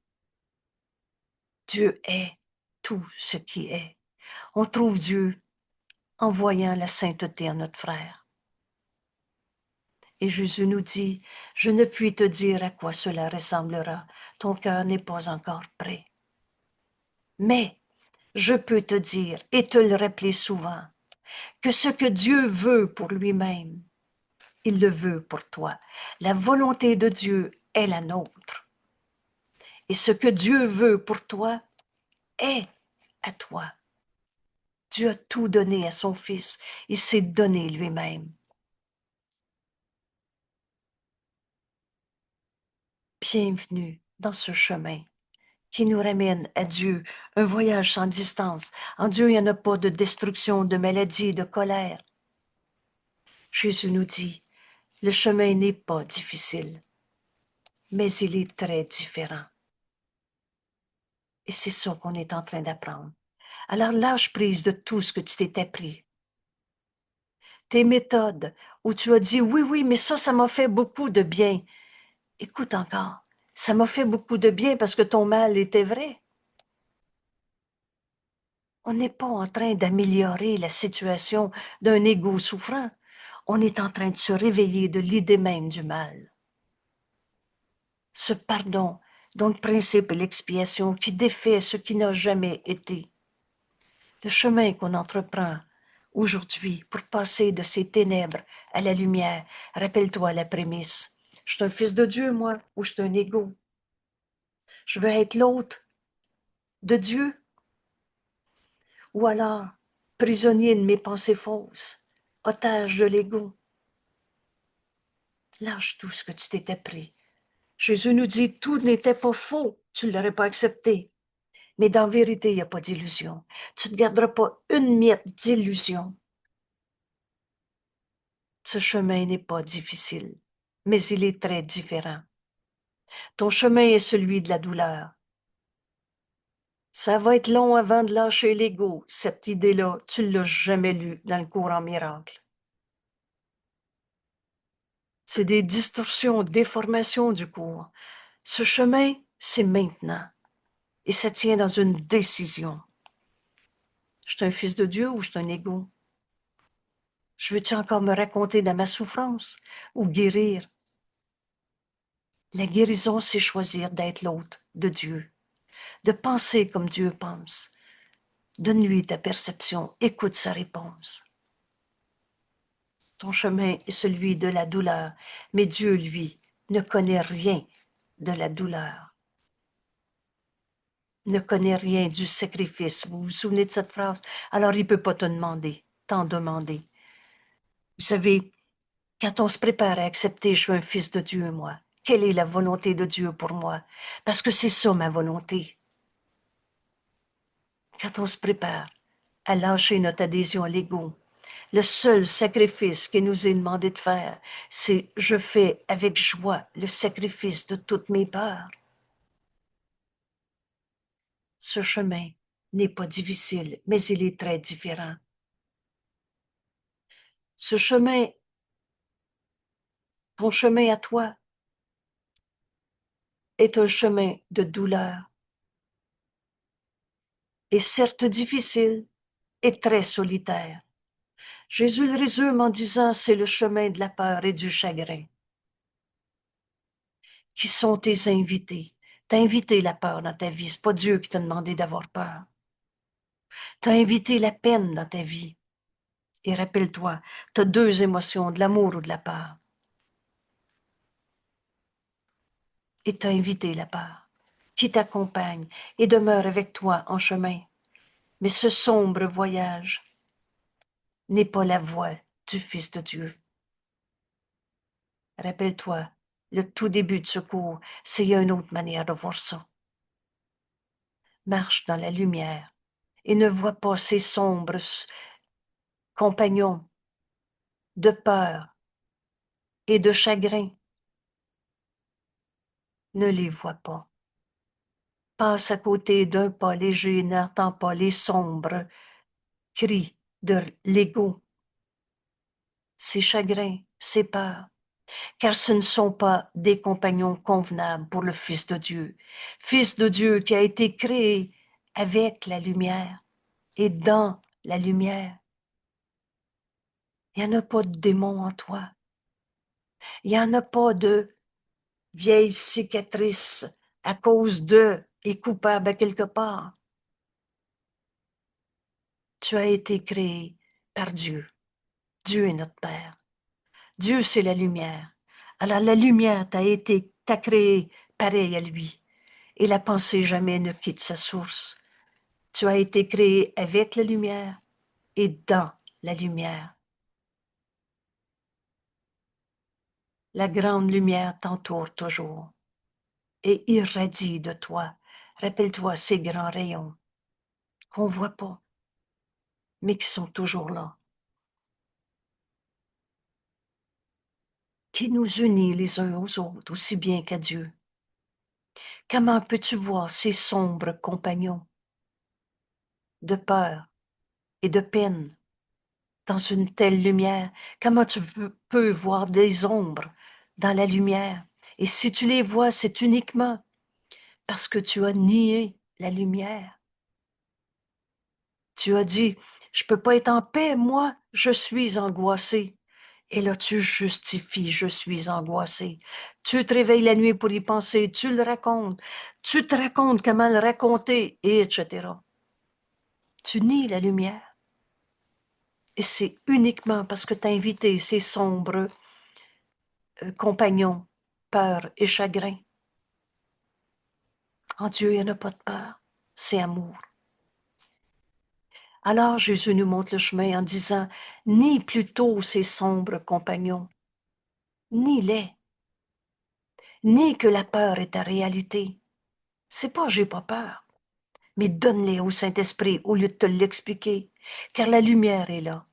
Dieu est tout ce qui est. On trouve Dieu en voyant la sainteté en notre frère. Et Jésus nous dit, je ne puis te dire à quoi cela ressemblera. Ton cœur n'est pas encore prêt. Mais je peux te dire et te le rappeler souvent, que ce que Dieu veut pour lui-même, il le veut pour toi. La volonté de Dieu est la nôtre. Et ce que Dieu veut pour toi est à toi. Dieu a tout donné à son Fils. Il s'est donné lui-même. Bienvenue dans ce chemin qui nous ramène à Dieu, un voyage sans distance. En Dieu, il n'y en a pas de destruction, de maladie, de colère. Jésus nous dit, le chemin n'est pas difficile, mais il est très différent. Et c'est ça qu'on est en train d'apprendre. Alors lâche prise de tout ce que tu t'es appris. tes méthodes, où tu as dit, oui, oui, mais ça m'a fait beaucoup de bien. Écoute encore, ça m'a fait beaucoup de bien parce que ton mal était vrai. On n'est pas en train d'améliorer la situation d'un égo souffrant. On est en train de se réveiller de l'idée même du mal. Ce pardon, dont le principe est l'expiation qui défait ce qui n'a jamais été. Le chemin qu'on entreprend aujourd'hui pour passer de ces ténèbres à la lumière, rappelle-toi la prémisse. Je suis un fils de Dieu, moi, ou je suis un égo. Je veux être l'autre de Dieu, ou alors prisonnier de mes pensées fausses, otage de l'ego. Lâche tout ce que tu t'étais pris. Jésus nous dit, tout n'était pas faux, tu ne l'aurais pas accepté. Mais dans la vérité, il n'y a pas d'illusion. Tu ne garderas pas une miette d'illusion. Ce chemin n'est pas difficile, mais il est très différent. Ton chemin est celui de la douleur. Ça va être long avant de lâcher l'ego. Cette idée-là, tu ne l'as jamais lue dans le courant miracle. C'est des distorsions, déformations du cours. Ce chemin, c'est maintenant. Et ça tient dans une décision. Je suis un fils de Dieu ou je suis un égo? Je veux-tu encore me raconter dans ma souffrance ou guérir? La guérison, c'est choisir d'être l'autre de Dieu, de penser comme Dieu pense. Donne-lui ta perception, écoute sa réponse. Ton chemin est celui de la douleur, mais Dieu, lui, ne connaît rien de la douleur, ne connaît rien du sacrifice. Vous vous souvenez de cette phrase? Alors il ne peut pas t'en demander. Vous savez, quand on se prépare à accepter, je suis un fils de Dieu, moi. Quelle est la volonté de Dieu pour moi? Parce que c'est ça ma volonté. Quand on se prépare à lâcher notre adhésion à l'ego, le seul sacrifice qui nous est demandé de faire, c'est je fais avec joie le sacrifice de toutes mes peurs. Ce chemin n'est pas difficile, mais il est très différent. Ce chemin, ton chemin à toi, est un chemin de douleur. Et certes difficile et très solitaire. Jésus le résume en disant, c'est le chemin de la peur et du chagrin. Qui sont tes invités? T'as invité la peur dans ta vie, c'est pas Dieu qui t'a demandé d'avoir peur. T'as invité la peine dans ta vie. Et rappelle-toi, t'as deux émotions, de l'amour ou de la peur. Et t'as invité la peur, qui t'accompagne et demeure avec toi en chemin. Mais ce sombre voyage n'est pas la voie du Fils de Dieu. Rappelle-toi, le tout début de ce cours, c'est une autre manière de voir ça. Marche dans la lumière et ne vois pas ces sombres compagnons de peur et de chagrin. Ne les vois pas. Passe à côté d'un pas léger, n'entends pas les sombres cris de l'ego, ses chagrins, ses peurs, car ce ne sont pas des compagnons convenables pour le Fils de Dieu qui a été créé avec la lumière et dans la lumière. Il n'y en a pas de démon en toi. Il n'y en a pas de vieille cicatrice à cause de et coupable à quelque part. Tu as été créé par Dieu. Dieu est notre Père. Dieu, c'est la lumière. Alors la lumière t'a créé pareil à lui. Et la pensée jamais ne quitte sa source. Tu as été créé avec la lumière et dans la lumière. La grande lumière t'entoure toujours et irradie de toi. Rappelle-toi ces grands rayons qu'on ne voit pas, mais qui sont toujours là, qui nous unit les uns aux autres aussi bien qu'à Dieu. Comment peux-tu voir ces sombres compagnons de peur et de peine dans une telle lumière? Comment tu peux voir des ombres dans la lumière? Et si tu les vois, c'est uniquement parce que tu as nié la lumière. Tu as dit, je peux pas être en paix, moi, je suis angoissé. Et là, tu justifies, je suis angoissé. Tu te réveilles la nuit pour y penser, tu le racontes, tu te racontes comment le raconter, et etc. Tu nies la lumière. Et c'est uniquement parce que tu as invité ces sombres compagnons, peur et chagrin. En Dieu, il n'y en a pas de peur, c'est amour. Alors Jésus nous montre le chemin en disant, nie plutôt ces sombres compagnons, nie-les, nie que la peur est ta réalité. C'est pas j'ai pas peur, mais donne-les au Saint-Esprit au lieu de te l'expliquer, car la lumière est là.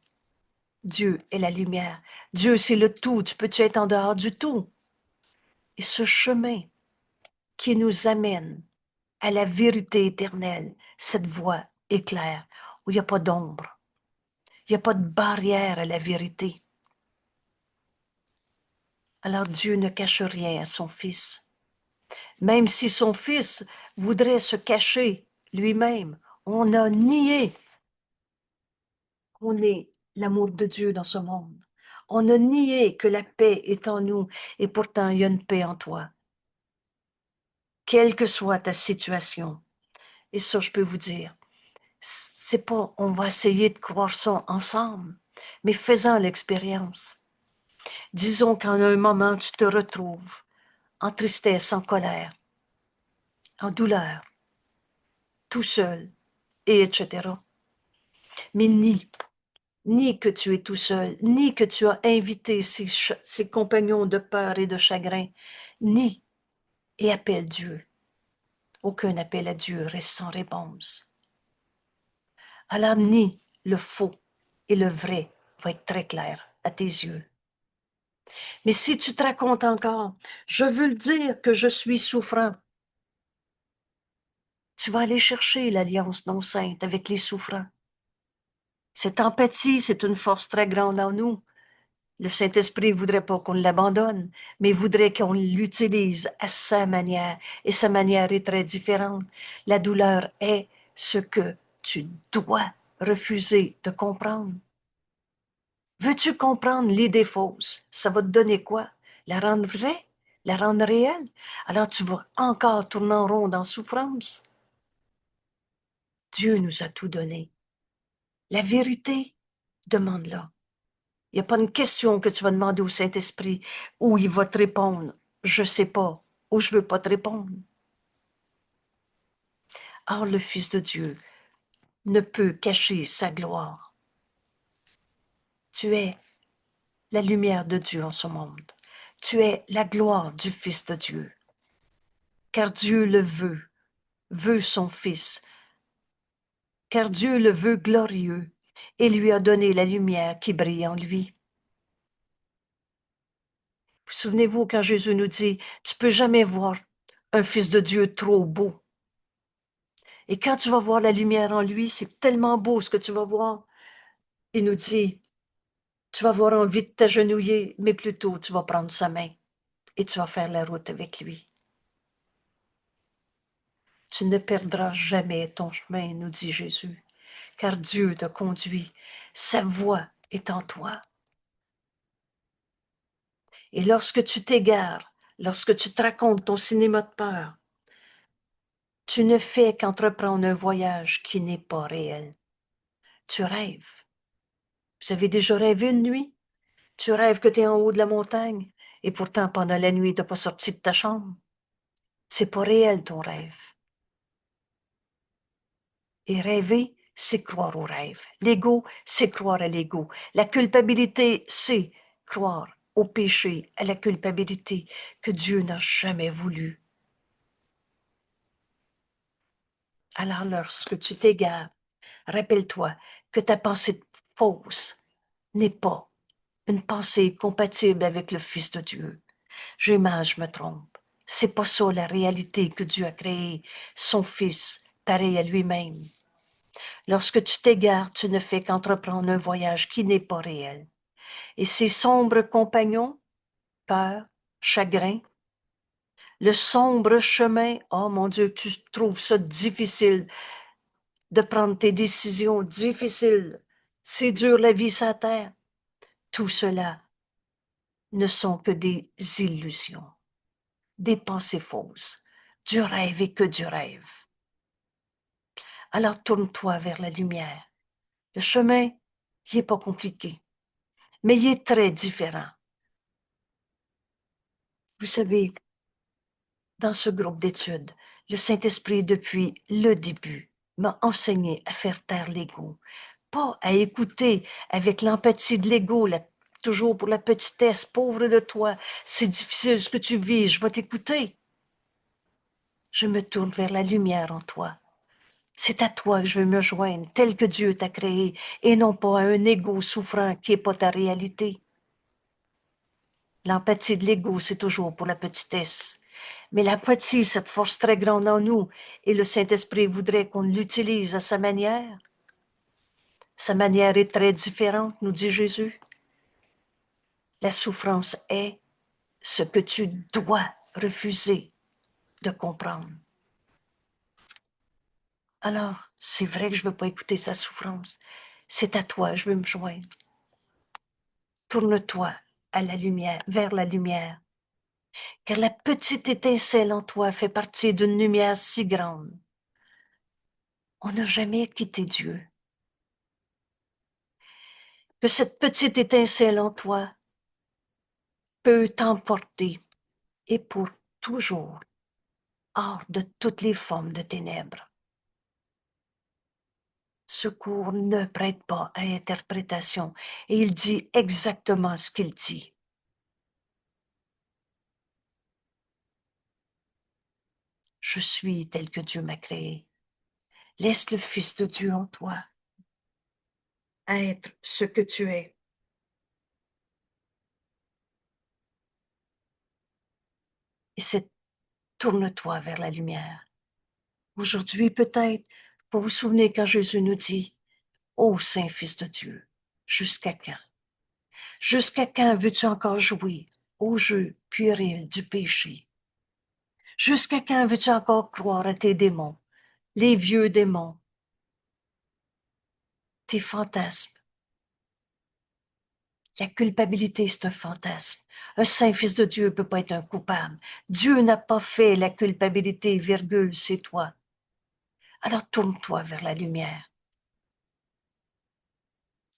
Dieu est la lumière. Dieu, c'est le tout. Tu peux-tu être en dehors du tout? Et ce chemin qui nous amène à la vérité éternelle, cette voie est claire, où il n'y a pas d'ombre, il n'y a pas de barrière à la vérité. Alors Dieu ne cache rien à son Fils. Même si son Fils voudrait se cacher lui-même, on a nié qu'on est l'amour de Dieu dans ce monde. On a nié que la paix est en nous et pourtant il y a une paix en toi. Quelle que soit ta situation. Et ça, je peux vous dire, c'est pas, on va essayer de croire ça ensemble, mais faisant l'expérience. Disons qu'en un moment, tu te retrouves en tristesse, en colère, en douleur, tout seul, et etc. Mais ni que tu es tout seul, ni que tu as invité ces compagnons de peur et de chagrin, ni et appelle Dieu. Aucun appel à Dieu reste sans réponse. Alors ni le faux et le vrai va être très clair à tes yeux. Mais si tu te racontes encore, je veux le dire que je suis souffrant, tu vas aller chercher l'alliance non sainte avec les souffrants. Cette empathie, c'est une force très grande en nous. Le Saint-Esprit ne voudrait pas qu'on l'abandonne, mais il voudrait qu'on l'utilise à sa manière. Et sa manière est très différente. La douleur est ce que tu dois refuser de comprendre. Veux-tu comprendre l'idée fausse? Ça va te donner quoi? La rendre vraie? La rendre réelle? Alors tu vas encore tourner en rond dans souffrance. Dieu nous a tout donné. La vérité, demande-la. Il n'y a pas une question que tu vas demander au Saint-Esprit où il va te répondre. Je ne sais pas, ou je ne veux pas te répondre. Or, le Fils de Dieu ne peut cacher sa gloire. Tu es la lumière de Dieu en ce monde. Tu es la gloire du Fils de Dieu. Car Dieu le veut son Fils. Car Dieu le veut glorieux et lui a donné la lumière qui brille en lui. Vous souvenez-vous quand Jésus nous dit, tu peux jamais voir un Fils de Dieu trop beau. Et quand tu vas voir la lumière en lui, c'est tellement beau ce que tu vas voir. Il nous dit, tu vas avoir envie de t'agenouiller, mais plutôt tu vas prendre sa main et tu vas faire la route avec lui. Tu ne perdras jamais ton chemin, nous dit Jésus, car Dieu te conduit. Sa voix est en toi. Et lorsque tu t'égares, lorsque tu te racontes ton cinéma de peur, tu ne fais qu'entreprendre un voyage qui n'est pas réel. Tu rêves. Vous avez déjà rêvé une nuit? Tu rêves que tu es en haut de la montagne et pourtant pendant la nuit, tu n'as pas sorti de ta chambre. C'est pas réel ton rêve. Et rêver, c'est croire au rêve. L'ego, c'est croire à l'ego. La culpabilité, c'est croire au péché, à la culpabilité que Dieu n'a jamais voulu. Alors lorsque tu t'égares, rappelle-toi que ta pensée fausse n'est pas une pensée compatible avec le Fils de Dieu. Je me trompe. C'est pas ça la réalité que Dieu a créée, son Fils, pareil à lui-même. Lorsque tu t'égares, tu ne fais qu'entreprendre un voyage qui n'est pas réel. Et ces sombres compagnons, peur, chagrin, le sombre chemin, oh mon Dieu, tu trouves ça difficile de prendre tes décisions, difficile, c'est dur la vie sur la terre. Tout cela ne sont que des illusions, des pensées fausses, du rêve et que du rêve. Alors tourne-toi vers la lumière. Le chemin, il n'est pas compliqué, mais il est très différent. Vous savez, dans ce groupe d'études, le Saint-Esprit, depuis le début, m'a enseigné à faire taire l'ego, pas à écouter avec l'empathie de l'ego, toujours pour la petitesse, pauvre de toi, c'est difficile ce que tu vis, je vais t'écouter. Je me tourne vers la lumière en toi. C'est à toi que je veux me joindre, tel que Dieu t'a créé, et non pas à un ego souffrant qui n'est pas ta réalité. L'empathie de l'ego, c'est toujours pour la petitesse. Mais l'empathie, cette force très grande en nous, et le Saint-Esprit voudrait qu'on l'utilise à sa manière. Sa manière est très différente, nous dit Jésus. La souffrance est ce que tu dois refuser de comprendre. Alors, c'est vrai que je ne veux pas écouter sa souffrance. C'est à toi, je veux me joindre. Tourne-toi à la lumière, vers la lumière, car la petite étincelle en toi fait partie d'une lumière si grande. On n'a jamais quitté Dieu. Que cette petite étincelle en toi peut t'emporter et pour toujours hors de toutes les formes de ténèbres. Ce cours ne prête pas à interprétation et il dit exactement ce qu'il dit. Je suis tel que Dieu m'a créé. Laisse le Fils de Dieu en toi être ce que tu es. Et c'est tourne-toi vers la lumière. Aujourd'hui, peut-être, vous vous souvenez quand Jésus nous dit, ô Saint Fils de Dieu, jusqu'à quand? Jusqu'à quand veux-tu encore jouer au jeu puéril du péché? Jusqu'à quand veux-tu encore croire à tes démons, les vieux démons, tes fantasmes? La culpabilité, c'est un fantasme. Un saint fils de Dieu ne peut pas être un coupable. Dieu n'a pas fait la culpabilité, virgule, c'est toi. Alors tourne-toi vers la lumière.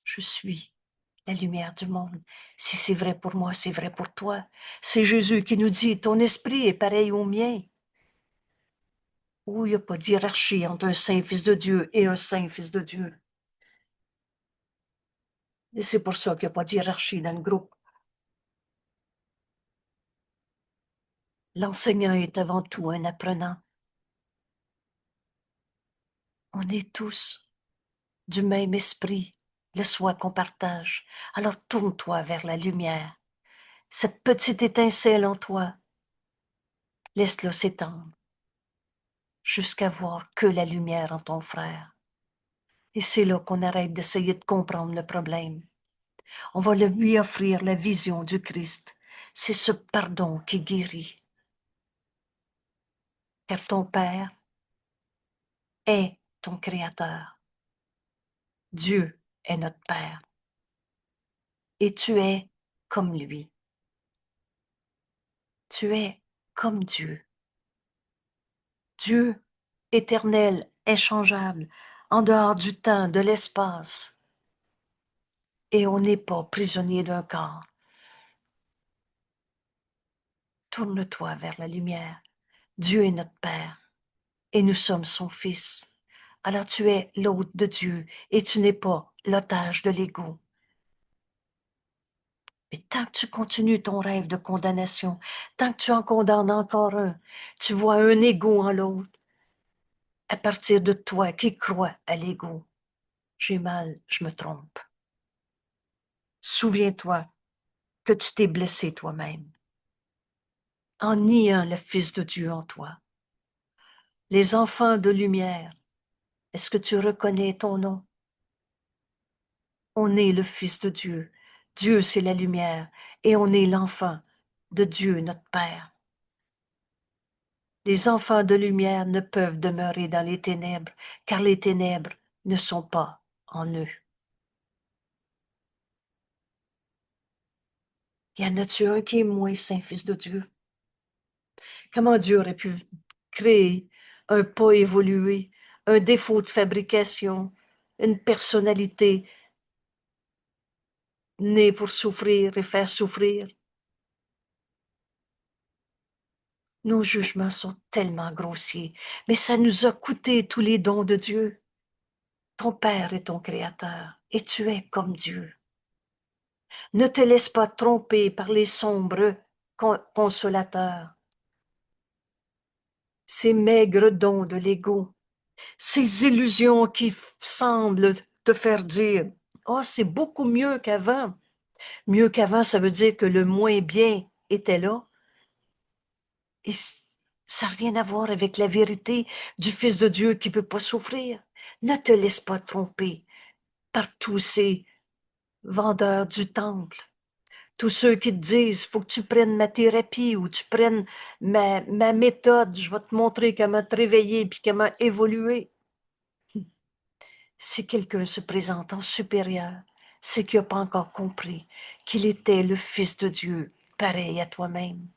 Je suis la lumière du monde. Si c'est vrai pour moi, c'est vrai pour toi. C'est Jésus qui nous dit, ton esprit est pareil au mien. Où il n'y a pas de hiérarchie entre un saint fils de Dieu et un saint fils de Dieu. Et c'est pour ça qu'il n'y a pas de hiérarchie dans le groupe. L'enseignant est avant tout un apprenant. On est tous du même esprit, le soi qu'on partage. Alors tourne-toi vers la lumière. Cette petite étincelle en toi, laisse-la s'étendre jusqu'à voir que la lumière en ton frère. Et c'est là qu'on arrête d'essayer de comprendre le problème. On va lui offrir la vision du Christ. C'est ce pardon qui guérit. Car ton Père est ton Créateur. Dieu est notre Père. Et tu es comme lui. Tu es comme Dieu. Dieu, éternel, inchangeable, en dehors du temps, de l'espace. Et on n'est pas prisonnier d'un corps. Tourne-toi vers la lumière. Dieu est notre Père et nous sommes son Fils. Alors tu es l'hôte de Dieu et tu n'es pas l'otage de l'ego. Mais tant que tu continues ton rêve de condamnation, tant que tu en condamnes encore un, tu vois un ego en l'autre. À partir de toi qui crois à l'ego, j'ai mal, je me trompe. Souviens-toi que tu t'es blessé toi-même en niant le Fils de Dieu en toi. Les enfants de lumière Est-ce que tu reconnais ton nom? On est le Fils de Dieu. Dieu, c'est la lumière. Et on est l'enfant de Dieu, notre Père. Les enfants de lumière ne peuvent demeurer dans les ténèbres, car les ténèbres ne sont pas en eux. Y en a-tu un qui est moins saint, Fils de Dieu? Comment Dieu aurait pu créer un pas évolué, un défaut de fabrication, une personnalité née pour souffrir et faire souffrir? Nos jugements sont tellement grossiers, mais ça nous a coûté tous les dons de Dieu. Ton Père est ton Créateur, et tu es comme Dieu. Ne te laisse pas tromper par les sombres consolateurs, ces maigres dons de l'ego, ces illusions qui semblent te faire dire « Oh, c'est beaucoup mieux qu'avant ». Mieux qu'avant, ça veut dire que le moins bien était là. Et ça n'a rien à voir avec la vérité du Fils de Dieu qui ne peut pas souffrir. Ne te laisse pas tromper par tous ces vendeurs du temple. Tous ceux qui te disent, faut que tu prennes ma thérapie ou tu prennes ma méthode, je vais te montrer comment te réveiller puis comment évoluer. Si quelqu'un se présente en supérieur, c'est qu'il n'a pas encore compris qu'il était le Fils de Dieu, pareil à toi-même.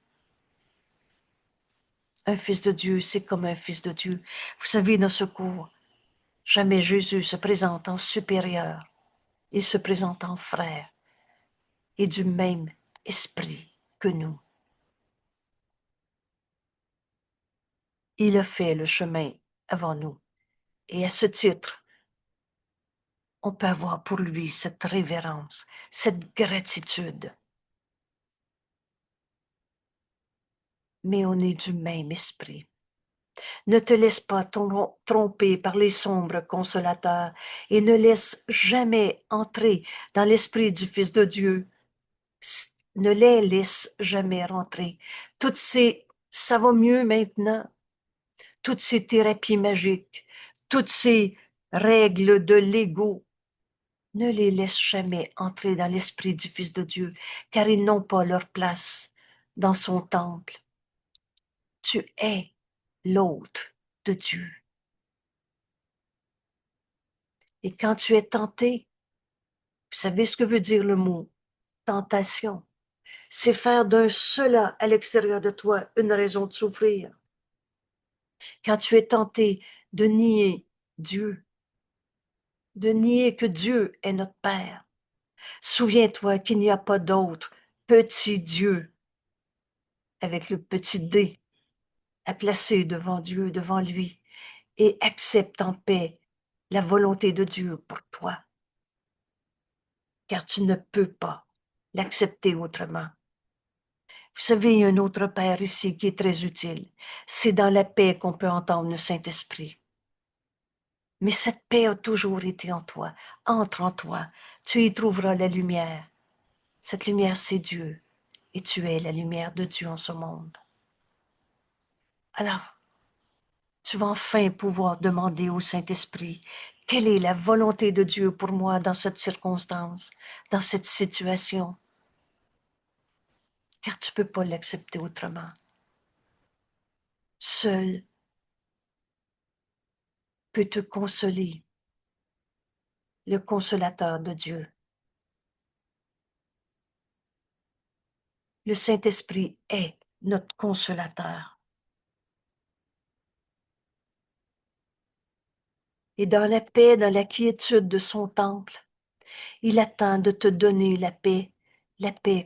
Un fils de Dieu, c'est comme un fils de Dieu. Vous savez, dans ce cours, jamais Jésus se présente en supérieur. Il se présente en frère et du même esprit que nous. Il a fait le chemin avant nous. Et à ce titre, on peut avoir pour lui cette révérence, cette gratitude. Mais on est du même esprit. Ne te laisse pas tromper par les sombres consolateurs et ne laisse jamais entrer dans l'esprit du Fils de Dieu. Ne les laisse jamais rentrer. Toutes ces, ça va mieux maintenant, toutes ces thérapies magiques, toutes ces règles de l'ego, ne les laisse jamais entrer dans l'esprit du Fils de Dieu, car ils n'ont pas leur place dans son temple. Tu es l'hôte de Dieu. Et quand tu es tenté, vous savez ce que veut dire le mot tentation? C'est faire d'un cela à l'extérieur de toi une raison de souffrir. Quand tu es tenté de nier Dieu, de nier que Dieu est notre Père, souviens-toi qu'il n'y a pas d'autre petit Dieu avec le petit D à placer devant Dieu, devant lui, et accepte en paix la volonté de Dieu pour toi, car tu ne peux pas l'accepter autrement. Vous savez, il y a un autre Père ici qui est très utile. C'est dans la paix qu'on peut entendre le Saint-Esprit. Mais cette paix a toujours été en toi. Entre en toi. Tu y trouveras la lumière. Cette lumière, c'est Dieu. Et tu es la lumière de Dieu en ce monde. Alors, tu vas enfin pouvoir demander au Saint-Esprit, quelle est la volonté de Dieu pour moi dans cette circonstance, dans cette situation? Car tu ne peux pas l'accepter autrement. Seul peut te consoler le consolateur de Dieu. Le Saint-Esprit est notre consolateur. Et dans la paix, dans la quiétude de son temple, il attend de te donner la paix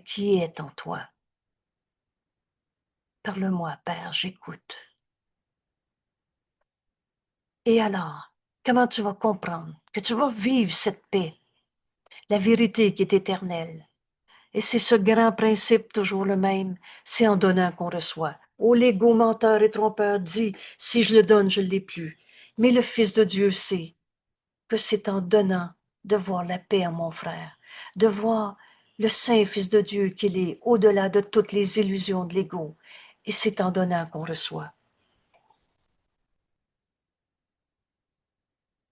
qui est en toi. Parle-moi, Père, j'écoute. Et alors, comment tu vas comprendre que tu vas vivre cette paix, la vérité qui est éternelle? Et c'est ce grand principe toujours le même, c'est en donnant qu'on reçoit. Oh, l'ego menteur et trompeur dit, si je le donne, je ne l'ai plus. Mais le Fils de Dieu sait que c'est en donnant de voir la paix à mon frère, de voir le Saint Fils de Dieu qu'il est au-delà de toutes les illusions de l'ego. Et c'est en donnant qu'on reçoit.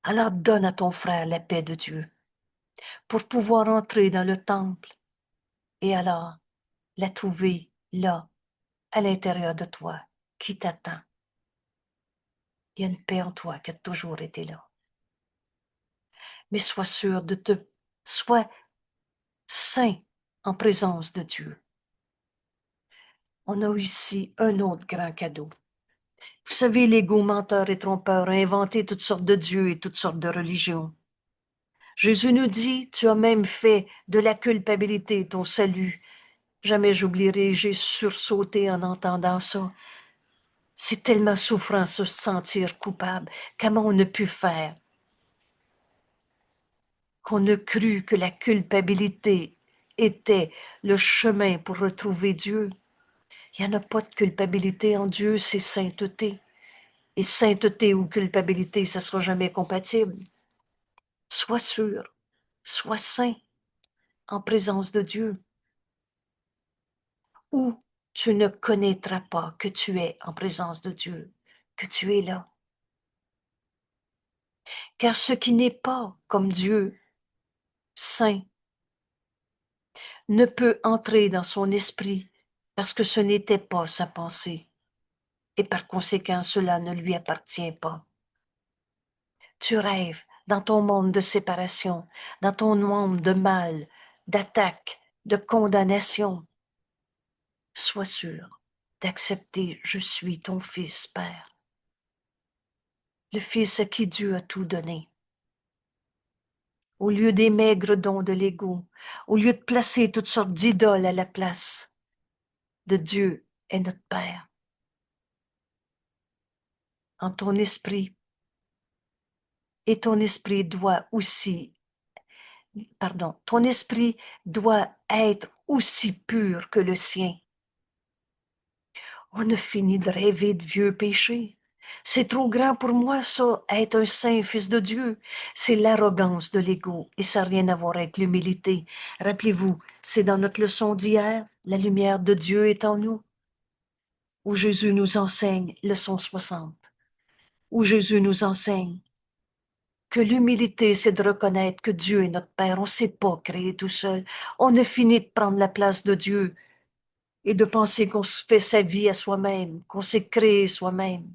Alors donne à ton frère la paix de Dieu pour pouvoir entrer dans le temple et alors la trouver là, à l'intérieur de toi, qui t'attend. Il y a une paix en toi qui a toujours été là. Mais sois sûr sois saint en présence de Dieu. On a ici un autre grand cadeau. Vous savez, l'ego menteur et trompeur a inventé toutes sortes de dieux et toutes sortes de religions. Jésus nous dit, tu as même fait de la culpabilité ton salut. Jamais j'oublierai, j'ai sursauté en entendant ça. C'est tellement souffrant se sentir coupable. Comment on a pu faire? Qu'on a cru que la culpabilité était le chemin pour retrouver Dieu. Il n'y en a pas de culpabilité en Dieu, c'est sainteté. Et sainteté ou culpabilité, ça ne sera jamais compatible. Sois sûr, sois saint en présence de Dieu, ou tu ne connaîtras pas que tu es en présence de Dieu, que tu es là. Car ce qui n'est pas comme Dieu, saint, ne peut entrer dans son esprit parce que ce n'était pas sa pensée, et par conséquent cela ne lui appartient pas. Tu rêves dans ton monde de séparation, dans ton monde de mal, d'attaque, de condamnation. Sois sûr d'accepter « Je suis ton fils, Père », le fils à qui Dieu a tout donné. Au lieu des maigres dons de l'ego, au lieu de placer toutes sortes d'idoles à la place de Dieu et notre Père, en ton esprit, et ton esprit doit aussi, ton esprit doit être aussi pur que le sien. On a fini de rêver de vieux péchés. C'est trop grand pour moi, ça, être un saint fils de Dieu. C'est l'arrogance de l'ego et ça n'a rien à voir avec l'humilité. Rappelez-vous, c'est dans notre leçon d'hier, la lumière de Dieu est en nous, où Jésus nous enseigne, leçon 60, où Jésus nous enseigne que l'humilité, c'est de reconnaître que Dieu est notre Père. On ne s'est pas créé tout seul. On a fini de prendre la place de Dieu et de penser qu'on se fait sa vie à soi-même, qu'on s'est créé soi-même.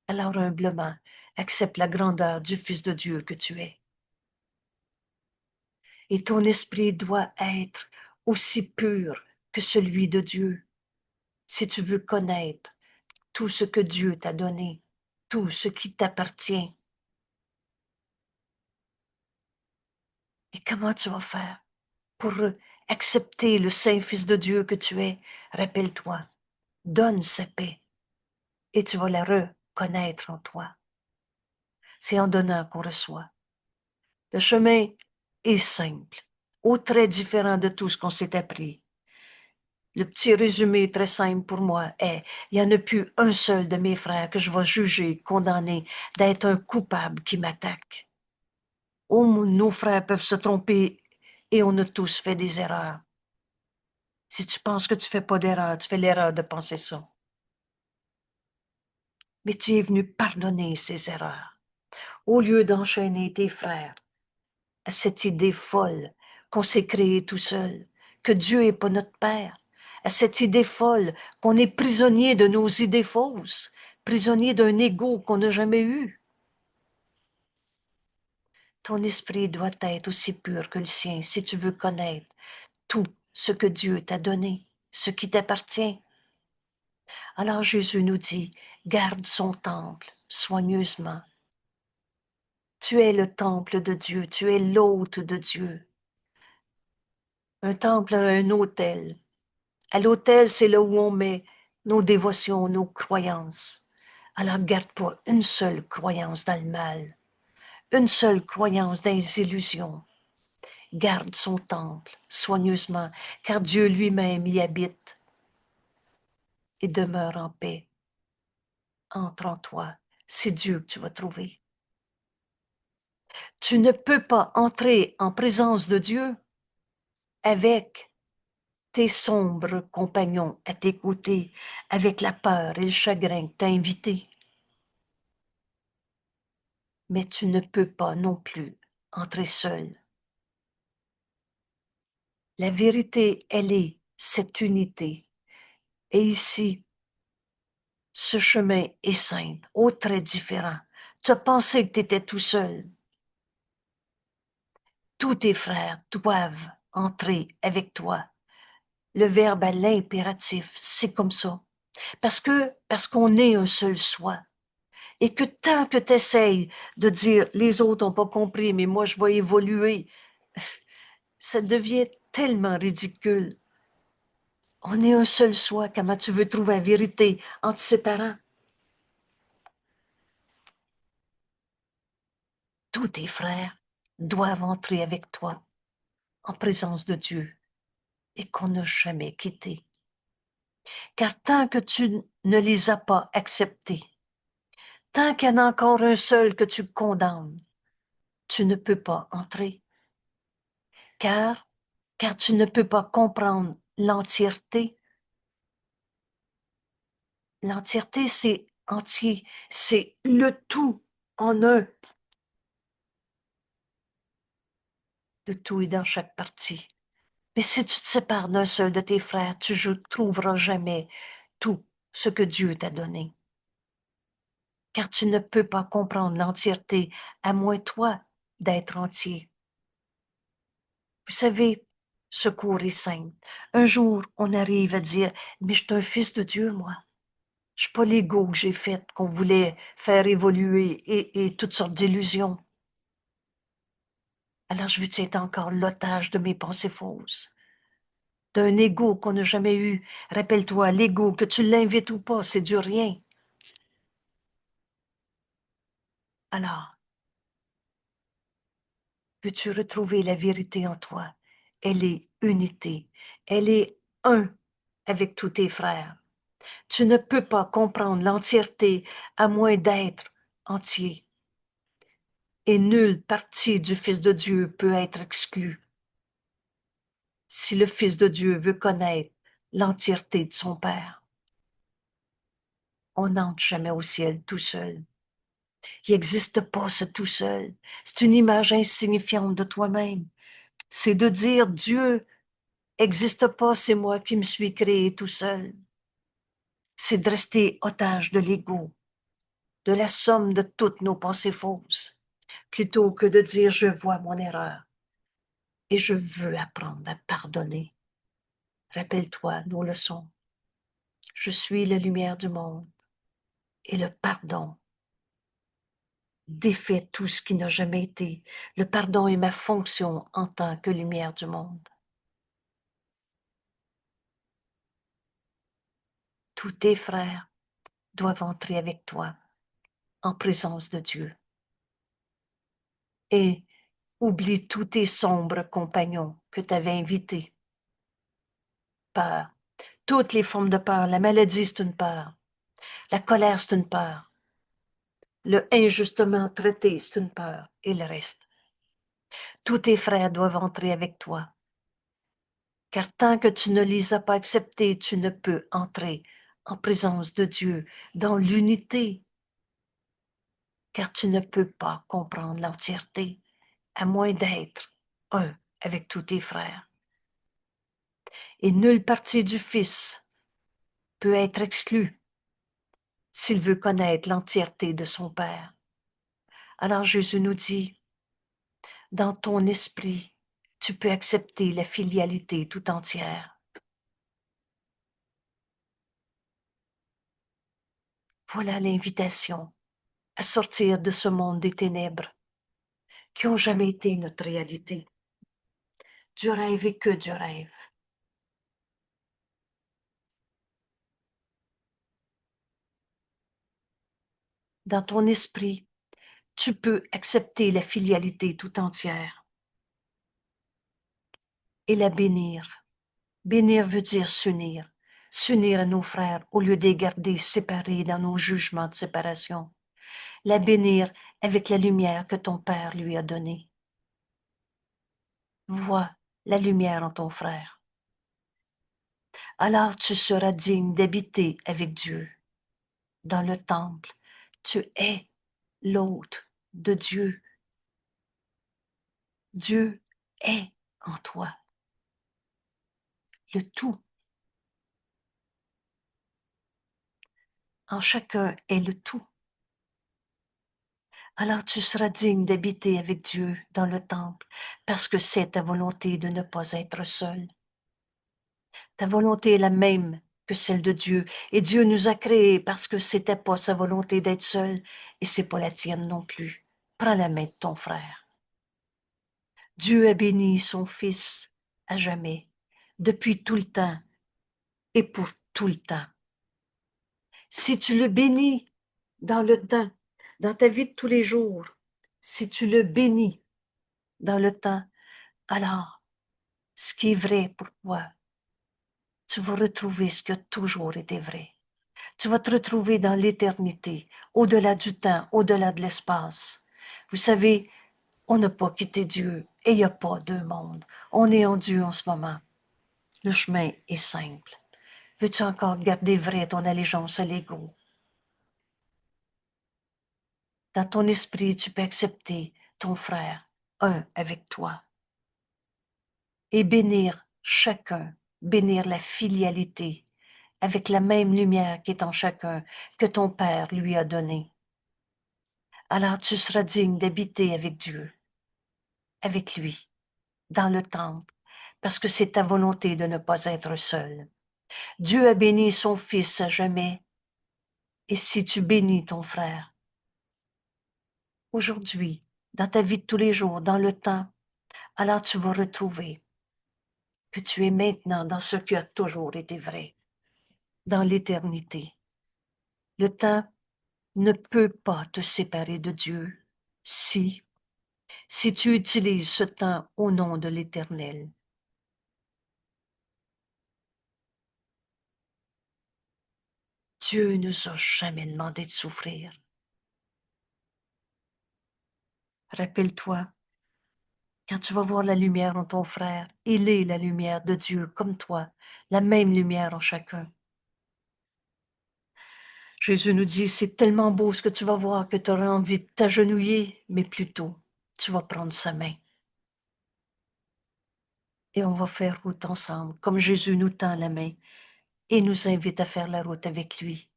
Alors humblement, accepte la grandeur du Fils de Dieu que tu es. Et ton esprit doit être aussi pur que celui de Dieu, si tu veux connaître tout ce que Dieu t'a donné, tout ce qui t'appartient. Et comment tu vas faire pour accepter le Saint Fils de Dieu que tu es? Rappelle-toi, donne sa paix et tu vas la reconnaître en toi. C'est en donnant qu'on reçoit. Le chemin est simple, ou très différent de tout ce qu'on s'est appris. Le petit résumé très simple pour moi est, il n'y en a plus un seul de mes frères que je vais juger, condamner d'être un coupable qui m'attaque. Oh, nos frères peuvent se tromper et on a tous fait des erreurs. Si tu penses que tu fais pas d'erreur, tu fais l'erreur de penser ça. Mais tu es venu pardonner ces erreurs, au lieu d'enchaîner tes frères à cette idée folle qu'on s'est créée tout seul, que Dieu n'est pas notre Père, à cette idée folle qu'on est prisonnier de nos idées fausses, prisonnier d'un ego qu'on n'a jamais eu. Ton esprit doit être aussi pur que le sien si tu veux connaître tout ce que Dieu t'a donné, ce qui t'appartient. Alors Jésus nous dit, garde son temple soigneusement. Tu es le temple de Dieu, tu es l'hôte de Dieu. Un temple, un autel. À l'autel, c'est là où on met nos dévotions, nos croyances. Alors garde pas une seule croyance dans le mal, une seule croyance dans les illusions. Garde son temple soigneusement, car Dieu lui-même y habite et demeure en paix. Entre en toi, c'est Dieu que tu vas trouver. Tu ne peux pas entrer en présence de Dieu avec tes sombres compagnons à tes côtés, avec la peur et le chagrin que t'as invité. mais tu ne peux pas non plus entrer seul. La vérité, elle est cette unité. Et ici, ce chemin est simple, très différent. Tu as pensé que tu étais tout seul. Tous tes frères doivent entrer avec toi. Le verbe à l'impératif, c'est comme ça. Parce qu'on est un seul soi. Et que tant que tu essayes de dire les autres n'ont pas compris, mais moi je vais évoluer, ça devient tellement ridicule. On est un seul soi. Comment tu veux trouver la vérité entre ses parents? Tous tes frères doivent entrer avec toi en présence de Dieu et qu'on n'a jamais quitté. Car tant que tu ne les as pas acceptés, tant qu'il y en a encore un seul que tu condamnes, tu ne peux pas entrer. Car tu ne peux pas comprendre l'entièreté. L'entièreté, c'est entier, c'est le tout en un. Le tout est dans chaque partie. Mais si tu te sépares d'un seul de tes frères, tu ne trouveras jamais tout ce que Dieu t'a donné. Car tu ne peux pas comprendre l'entièreté, à moins toi d'être entier. Vous savez, ce cours est simple. Un jour, on arrive à dire, mais je suis un fils de Dieu, moi. Je suis pas l'ego que j'ai fait, qu'on voulait faire évoluer et toutes sortes d'illusions. Alors je veux être encore l'otage de mes pensées fausses, d'un ego qu'on n'a jamais eu. Rappelle-toi, l'ego, que tu l'invites ou pas, c'est du rien. Alors, veux-tu retrouver la vérité en toi? Elle est unité. Elle est un avec tous tes frères. Tu ne peux pas comprendre l'entièreté à moins d'être entier. Et nulle partie du Fils de Dieu peut être exclue. Si le Fils de Dieu veut connaître l'entièreté de son Père, on n'entre jamais au ciel tout seul. Il n'existe pas ce tout seul. C'est une image insignifiante de toi-même. C'est de dire Dieu n'existe pas, c'est moi qui me suis créé tout seul. C'est de rester otage de l'ego, de la somme de toutes nos pensées fausses, plutôt que de dire je vois mon erreur et je veux apprendre à pardonner. Rappelle-toi nos leçons. Je suis la lumière du monde et le pardon défait tout ce qui n'a jamais été. Le pardon est ma fonction en tant que lumière du monde. Tous tes frères doivent entrer avec toi en présence de Dieu. Et oublie tous tes sombres compagnons que tu avais invités. Peur. Toutes les formes de peur. La maladie, c'est une peur. La colère, c'est une peur. Le injustement traité, c'est une peur. Et le reste. Tous tes frères doivent entrer avec toi. Car tant que tu ne les as pas acceptés, tu ne peux entrer en présence de Dieu, dans l'unité. Car tu ne peux pas comprendre l'entièreté, à moins d'être un avec tous tes frères. Et nulle partie du Fils peut être exclue s'il veut connaître l'entièreté de son Père. Alors Jésus nous dit, dans ton esprit, tu peux accepter la filialité tout entière. Voilà l'invitation à sortir de ce monde des ténèbres qui n'ont jamais été notre réalité. Du rêve et que du rêve. Dans ton esprit, tu peux accepter la filialité tout entière et la bénir. Bénir veut dire s'unir. S'unir à nos frères au lieu de les garder séparés dans nos jugements de séparation. La bénir avec la lumière que ton Père lui a donnée. Vois la lumière en ton frère. Alors tu seras digne d'habiter avec Dieu. Dans le temple, tu es l'autre de Dieu. Dieu est en toi, le tout. En chacun est le tout. Alors tu seras digne d'habiter avec Dieu dans le temple, parce que c'est ta volonté de ne pas être seul. Ta volonté est la même que celle de Dieu, et Dieu nous a créés parce que c'était pas sa volonté d'être seul, et c'est pas la tienne non plus. Prends la main de ton frère. Dieu a béni son Fils à jamais, depuis tout le temps et pour tout le temps. Si tu le bénis dans le temps, dans ta vie de tous les jours, si tu le bénis dans le temps, alors ce qui est vrai pour toi, tu vas retrouver ce qui a toujours été vrai. Tu vas te retrouver dans l'éternité, au-delà du temps, au-delà de l'espace. Vous savez, on n'a pas quitté Dieu et il n'y a pas deux mondes. On est en Dieu en ce moment. Le chemin est simple. Veux-tu encore garder vrai ton allégeance à l'ego? Dans ton esprit, tu peux accepter ton frère, un avec toi, et bénir chacun, bénir la filialité, avec la même lumière qui est en chacun que ton Père lui a donnée. Alors tu seras digne d'habiter avec Dieu, avec lui, dans le temple, parce que c'est ta volonté de ne pas être seul. Dieu a béni son Fils à jamais, et si tu bénis ton frère, aujourd'hui, dans ta vie de tous les jours, dans le temps, alors tu vas retrouver que tu es maintenant dans ce qui a toujours été vrai, dans l'éternité. Le temps ne peut pas te séparer de Dieu si tu utilises ce temps au nom de l'Éternel. Dieu ne nous a jamais demandé de souffrir. Rappelle-toi, quand tu vas voir la lumière en ton frère, il est la lumière de Dieu comme toi, la même lumière en chacun. Jésus nous dit, c'est tellement beau ce que tu vas voir que tu auras envie de t'agenouiller, mais plutôt, tu vas prendre sa main. Et on va faire route ensemble, comme Jésus nous tend la main et nous invite à faire la route avec lui.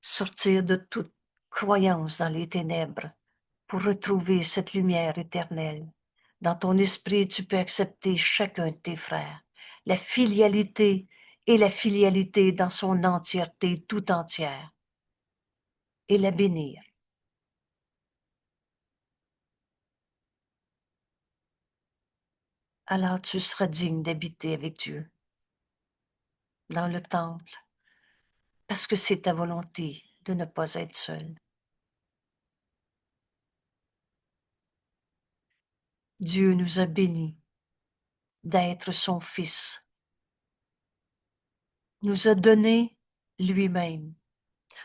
Sortir de toute croyance dans les ténèbres pour retrouver cette lumière éternelle. Dans ton esprit, tu peux accepter chacun de tes frères, la filialité et la filialité dans son entièreté tout entière, et la bénir. Alors tu seras digne d'habiter avec Dieu dans le temple, parce que c'est ta volonté de ne pas être seul. Dieu nous a bénis d'être son Fils, nous a donné lui-même.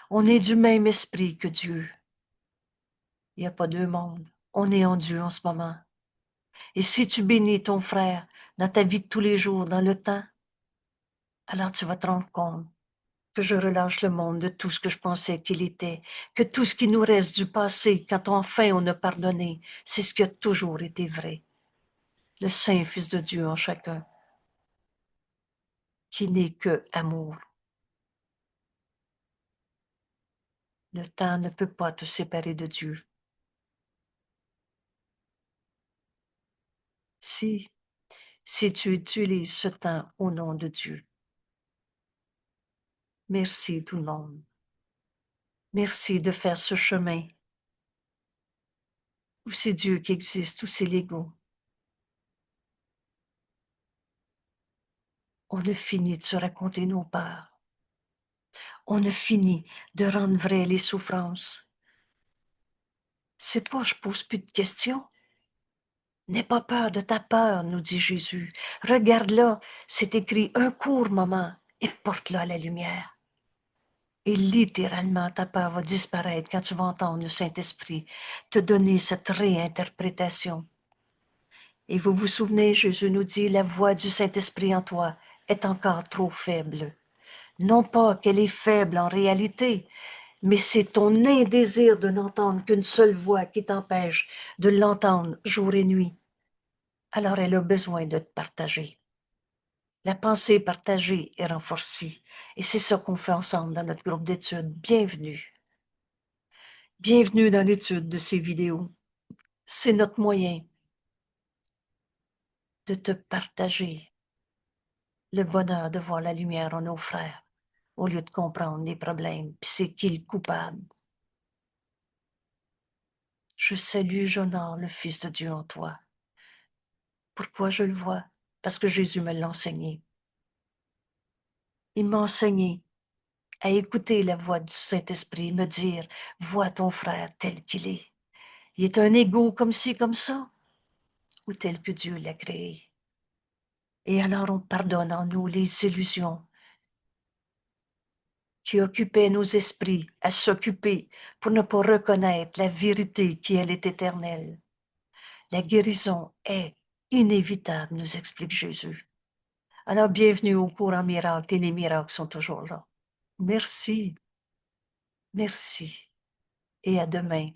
On est du même esprit que Dieu. Il n'y a pas deux mondes. On est en Dieu en ce moment. Et si tu bénis ton frère dans ta vie de tous les jours, dans le temps, alors tu vas te rendre compte que je relâche le monde de tout ce que je pensais qu'il était, que tout ce qui nous reste du passé, quand enfin on a pardonné, c'est ce qui a toujours été vrai. Le Saint Fils de Dieu en chacun, qui n'est que amour. Le temps ne peut pas te séparer de Dieu. Si tu utilises ce temps au nom de Dieu. Merci tout le monde. Merci de faire ce chemin où c'est Dieu qui existe, où c'est l'ego. On a fini de se raconter nos peurs. On a fini de rendre vraies les souffrances. C'est pas, je pose plus de questions. N'aie pas peur de ta peur, nous dit Jésus. Regarde là, c'est écrit un court moment et porte-la à la lumière. Et littéralement, ta peur va disparaître quand tu vas entendre le Saint-Esprit te donner cette réinterprétation. Et vous vous souvenez, Jésus nous dit, la voix du Saint-Esprit en toi est encore trop faible. Non pas qu'elle est faible en réalité, mais c'est ton indésir de n'entendre qu'une seule voix qui t'empêche de l'entendre jour et nuit. Alors elle a besoin de te partager. La pensée partagée est renforcée. Et c'est ça qu'on fait ensemble dans notre groupe d'études. Bienvenue. Bienvenue dans l'étude de ces vidéos. C'est notre moyen de te partager le bonheur de voir la lumière en nos frères, au lieu de comprendre les problèmes, puis c'est qui le coupable. Je salue, j'honore le Fils de Dieu en toi. Pourquoi je le vois? Parce que Jésus me l'a enseigné. Il m'a enseigné à écouter la voix du Saint-Esprit, me dire, vois ton frère tel qu'il est. Il est un égo comme ci, comme ça, ou tel que Dieu l'a créé. Et alors on pardonne en nous les illusions qui occupaient nos esprits à s'occuper pour ne pas reconnaître la vérité qui, elle, est éternelle. La guérison est inévitable, nous explique Jésus. Alors, bienvenue au cours en miracle, et les miracles sont toujours là. Merci, merci, et à demain.